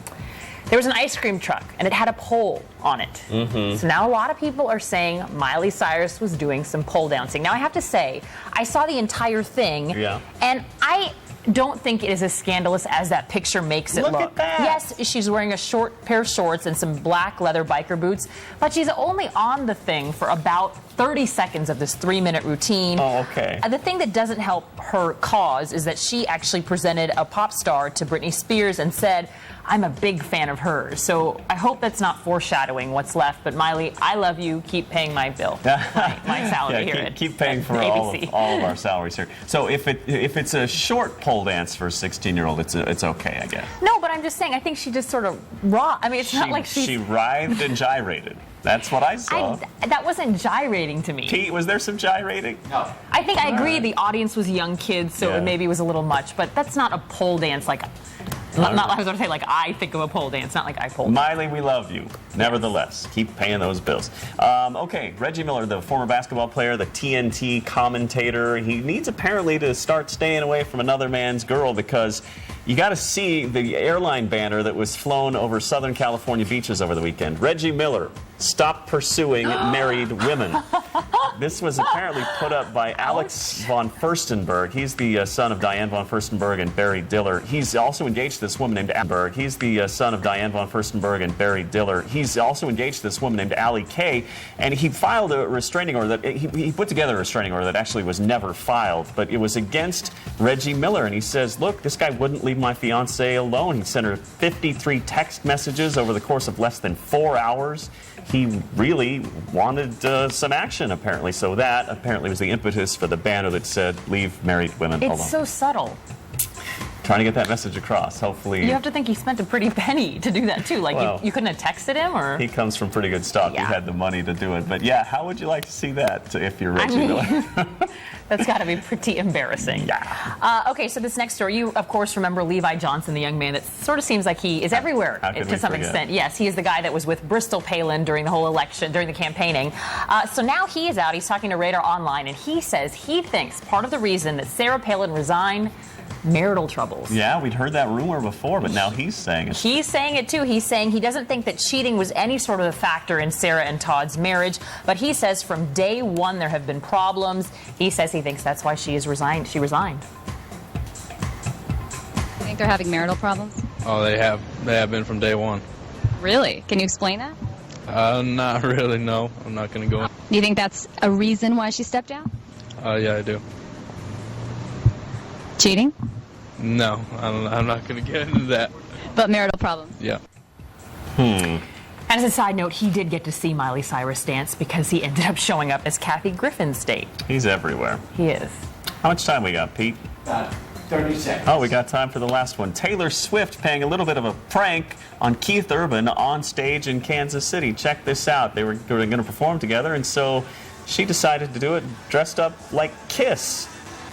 there was an ice cream truck, and it had a pole on it. Mm-hmm. So now a lot of people are saying Miley Cyrus was doing some pole dancing. Now, I have to say, I saw the entire thing, and I don't think it is as scandalous as that picture makes it look. Look at that. Yes, she's wearing a short pair of shorts and some black leather biker boots, but she's only on the thing for about 30 seconds of this 3-minute routine. Oh, okay. The thing that doesn't help her cause is that she actually presented a pop star to Britney Spears and said, I'm a big fan of hers. So I hope that's not foreshadowing what's left. But Miley, I love you. Keep paying my bill, my salary here. Keep paying for all of our salaries here. So if it's a short pole dance for a 16-year-old, it's okay, I guess. No, but I'm just saying, I think she just sort of I mean, it's not like she writhed and gyrated. That's what I saw. That wasn't gyrating to me. Pete, was there some gyrating? No. I think I agree. The audience was young kids, so it maybe was a little much. But that's not a pole dance like. Not I was going to say like I think of a pole dance, not like I pole dance. Miley, we love you. Nevertheless, keep paying those bills. Okay, Reggie Miller, the former basketball player, the TNT commentator, he needs apparently to start staying away from another man's girl because you got to see the airline banner that was flown over Southern California beaches over the weekend. Reggie Miller, stop pursuing married women. This was apparently put up by Alex von Furstenberg. He's the son of Diane von Furstenberg and Barry Diller. He's also engaged to this woman named Amber. He's the son of Diane von Furstenberg and Barry Diller. He's also engaged to this woman named Allie Kay, and he filed a restraining order that he put together a restraining order that actually was never filed, but it was against Reggie Miller. And he says, look, this guy wouldn't leave my fiance alone. He sent her 53 text messages over the course of less than 4 hours. He really wanted some action, apparently. So that apparently was the impetus for the banner that said, leave married women alone. It's so subtle. Trying to get that message across, hopefully. You have to think he spent a pretty penny to do that, too. Like, well, you couldn't have texted him, or? He comes from pretty good stock. Yeah. He had the money to do it. But, yeah, how would you like to see that if you're Reggie Miller? That's got to be pretty embarrassing. Yeah. Okay, so this next story, you, of course, remember Levi Johnson, the young man that sort of seems like he is everywhere to some extent. Yes, he is the guy that was with Bristol Palin during the whole election, during the campaigning. So now he is out. He's talking to Radar Online, and he says he thinks part of the reason that Sarah Palin resigned, marital troubles. Yeah, we'd heard that rumor before, but now he's saying it. He's saying it, too. He's saying he doesn't think that cheating was any sort of a factor in Sarah and Todd's marriage, but he says from day one there have been problems. He says he thinks that's why she resigned. You think they're having marital problems? Oh, they have. They have been from day one. Really? Can you explain that? Not really, no. I'm not going to go in. Do you think that's a reason why she stepped down? Yeah, I do. Cheating? No, I'm not going to get into that. But marital problems? Yeah. And as a side note, he did get to see Miley Cyrus dance because he ended up showing up as Kathy Griffin's date. He's everywhere. He is. How much time we got, Pete? 30 seconds. Oh, we got time for the last one. Taylor Swift paying a little bit of a prank on Keith Urban on stage in Kansas City. Check this out. They were going to perform together, and so she decided to do it dressed up like Kiss.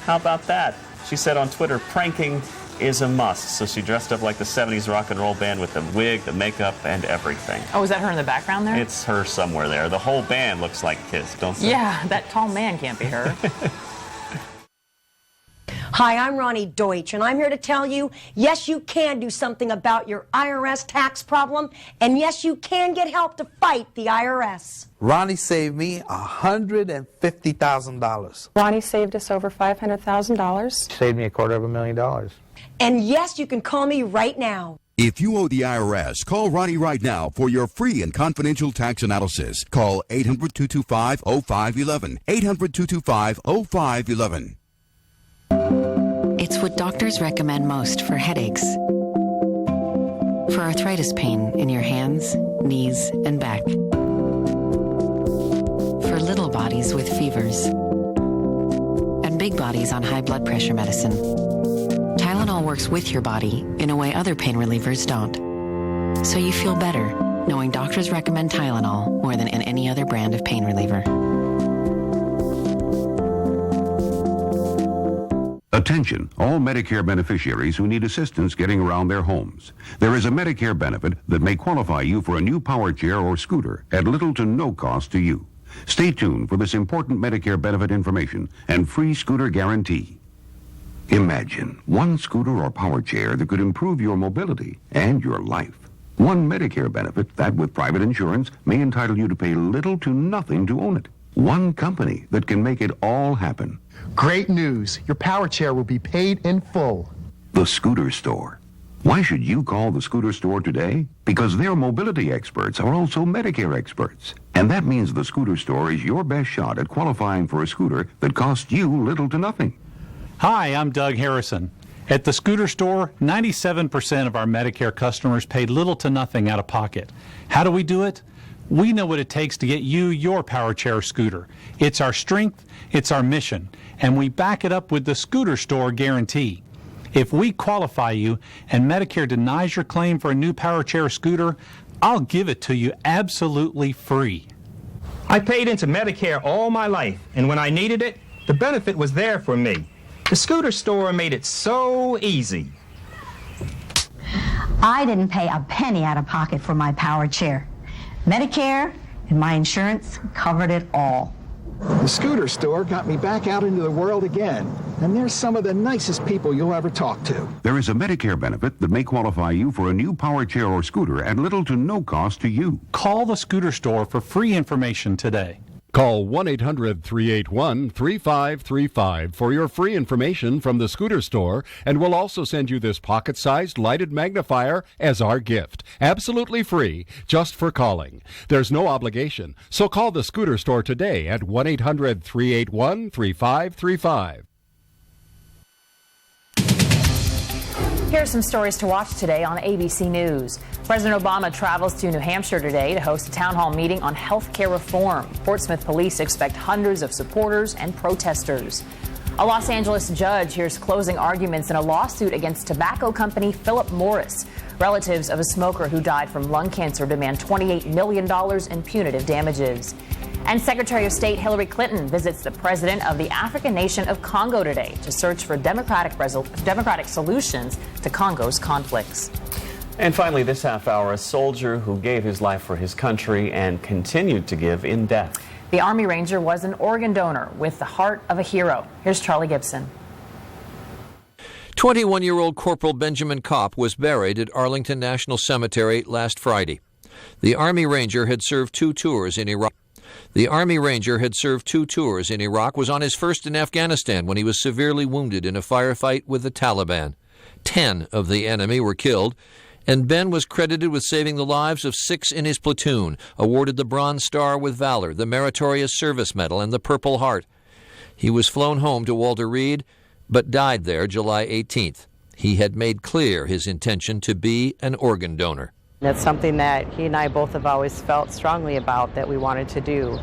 How about that? She said on Twitter, pranking is a must. So she dressed up like the 70s rock and roll band with the wig, the makeup, and everything. Oh, is that her in the background there? It's her somewhere there. The whole band looks like Kiss, don't they? Yeah, that tall man can't be her. Hi, I'm Ronnie Deutsch, and I'm here to tell you, yes, you can do something about your IRS tax problem, and yes, you can get help to fight the IRS. Ronnie saved me $150,000. Ronnie saved us over $500,000. Saved me $250,000. And yes, you can call me right now. If you owe the IRS, call Ronnie right now for your free and confidential tax analysis. Call 800-225-0511. 800-225-0511. It's what doctors recommend most for headaches, for arthritis pain in your hands, knees, and back, for little bodies with fevers, and big bodies on high blood pressure medicine. Tylenol works with your body in a way other pain relievers don't. So you feel better knowing doctors recommend Tylenol more than in any other brand of pain reliever. Attention, all Medicare beneficiaries who need assistance getting around their homes. There is a Medicare benefit that may qualify you for a new power chair or scooter at little to no cost to you. Stay tuned for this important Medicare benefit information and free scooter guarantee. Imagine one scooter or power chair that could improve your mobility and your life. One Medicare benefit that, with private insurance, may entitle you to pay little to nothing to own it. One company that can make it all happen. Great news. Your power chair will be paid in full. The Scooter Store. Why should you call the Scooter Store today? Because their mobility experts are also Medicare experts. And that means the Scooter Store is your best shot at qualifying for a scooter that costs you little to nothing. Hi, I'm Doug Harrison. At the Scooter Store, 97% of our Medicare customers pay little to nothing out of pocket. How do we do it? We know what it takes to get you your power chair or scooter. It's our strength, it's our mission, and we back it up with the Scooter Store guarantee. If we qualify you and Medicare denies your claim for a new power chair or scooter, I'll give it to you absolutely free. I paid into Medicare all my life, and when I needed it, the benefit was there for me. The Scooter Store made it so easy. I didn't pay a penny out of pocket for my power chair. Medicare and my insurance covered it all. The Scooter Store got me back out into the world again, and they're some of the nicest people you'll ever talk to. There is a Medicare benefit that may qualify you for a new power chair or scooter at little to no cost to you. Call the Scooter Store for free information today. Call 1-800-381-3535 for your free information from the Scooter Store, and we'll also send you this pocket-sized lighted magnifier as our gift. Absolutely free, just for calling. There's no obligation, so call the Scooter Store today at 1-800-381-3535. Here are some stories to watch today on ABC News. President Obama travels to New Hampshire today to host a town hall meeting on health care reform. Portsmouth police expect hundreds of supporters and protesters. A Los Angeles judge hears closing arguments in a lawsuit against tobacco company Philip Morris. Relatives of a smoker who died from lung cancer demand $28 million in punitive damages. And Secretary of State Hillary Clinton visits the president of the African nation of Congo today to search for democratic solutions to Congo's conflicts. And finally, this half hour, a soldier who gave his life for his country and continued to give in death. The Army Ranger was an organ donor with the heart of a hero. Here's Charlie Gibson. 21-year-old Corporal Benjamin Kopp was buried at Arlington National Cemetery last Friday. The Army Ranger had served 2 tours in Iraq. The Army Ranger had served 2 tours in Iraq, was on his first in Afghanistan when he was severely wounded in a firefight with the Taliban. 10 of the enemy were killed, And Ben was credited with saving the lives of 6 in his platoon, awarded the Bronze Star with Valor, the Meritorious Service Medal, and the Purple Heart. He was flown home to Walter Reed, but died there July 18th. He had made clear his intention to be an organ donor. That's something that he and I both have always felt strongly about that we wanted to do.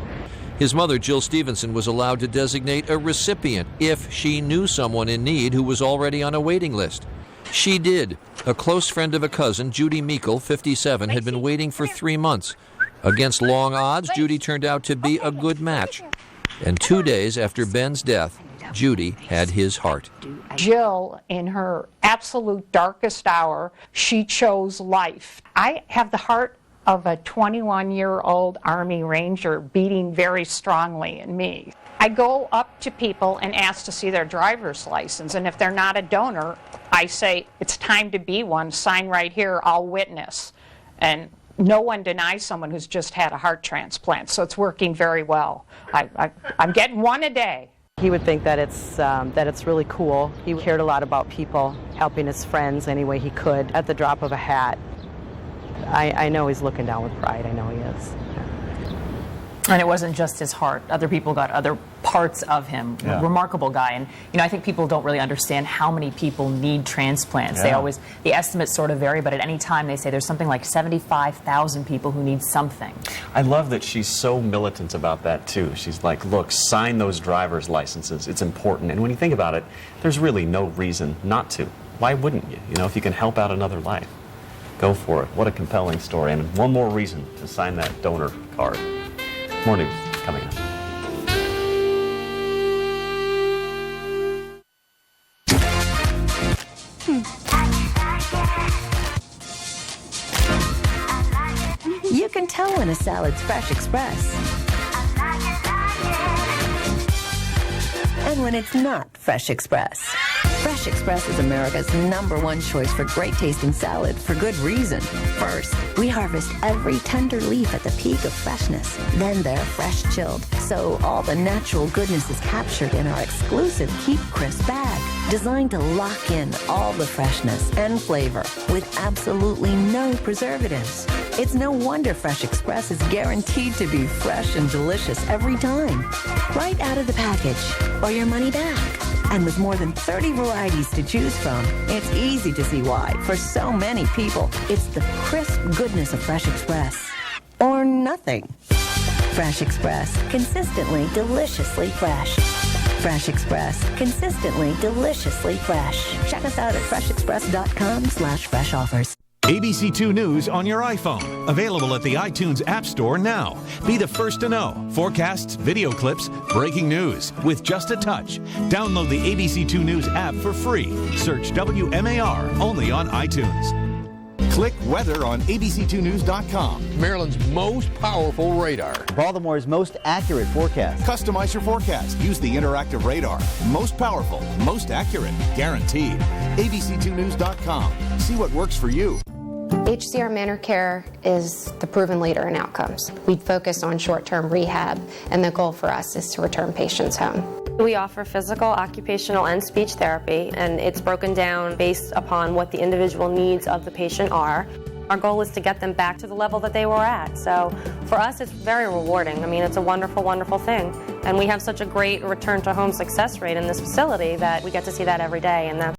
His mother, Jill Stevenson, was allowed to designate a recipient if she knew someone in need who was already on a waiting list. She did. A close friend of a cousin, Judy Meikle, 57, had been waiting for 3 months. Against long odds, Judy turned out to be a good match. And 2 days after Ben's death, Judy had his heart. Jill, in her absolute darkest hour, she chose life. I have the heart of a 21-year-old Army Ranger beating very strongly in me. I go up to people and ask to see their driver's license, and if they're not a donor, I say, it's time to be one, sign right here, I'll witness. And no one denies someone who's just had a heart transplant, so it's working very well. I'm getting one a day. He would think that it's really cool. He cared a lot about people, helping his friends any way he could at the drop of a hat. I know he's looking down with pride. I know he is. And it wasn't just his heart. Other people got other parts of him. Yeah. Remarkable guy. And, I think people don't really understand how many people need transplants. Yeah. The estimates sort of vary, but at any time they say there's something like 75,000 people who need something. I love that she's so militant about that, too. She's like, look, sign those driver's licenses. It's important. And when you think about it, there's really no reason not to. Why wouldn't you? If you can help out another life, go for it. What a compelling story. And one more reason to sign that donor card. More news coming up. You can tell when a salad's Fresh Express and when it's not Fresh Express. Fresh Express is America's #1 choice for great tasting salad for good reason. First, we harvest every tender leaf at the peak of freshness. Then they're fresh chilled, so all the natural goodness is captured in our exclusive Keep Crisp bag, designed to lock in all the freshness and flavor with absolutely no preservatives. It's no wonder Fresh Express is guaranteed to be fresh and delicious every time. Right out of the package, or your money back. And with more than 30 varieties to choose from, it's easy to see why, for so many people, it's the crisp goodness of Fresh Express. Or nothing. Fresh Express, consistently, deliciously fresh. Fresh Express, consistently, deliciously fresh. Check us out at freshexpress.com/fresh offers. ABC2 News on your iPhone. Available at the iTunes App Store now. Be the first to know. Forecasts, video clips, breaking news with just a touch. Download the ABC2 News app for free. Search WMAR only on iTunes. Click weather on abc2news.com. Maryland's most powerful radar. Baltimore's most accurate forecast. Customize your forecast. Use the interactive radar. Most powerful, most accurate, guaranteed. abc2news.com. See what works for you. HCR Manor Care is the proven leader in outcomes. We focus on short-term rehab, and the goal for us is to return patients home. We offer physical, occupational, and speech therapy, and it's broken down based upon what the individual needs of the patient are. Our goal is to get them back to the level that they were at. So for us, it's very rewarding. I mean, it's a wonderful, wonderful thing. And we have such a great return to home success rate in this facility that we get to see that every day, and that's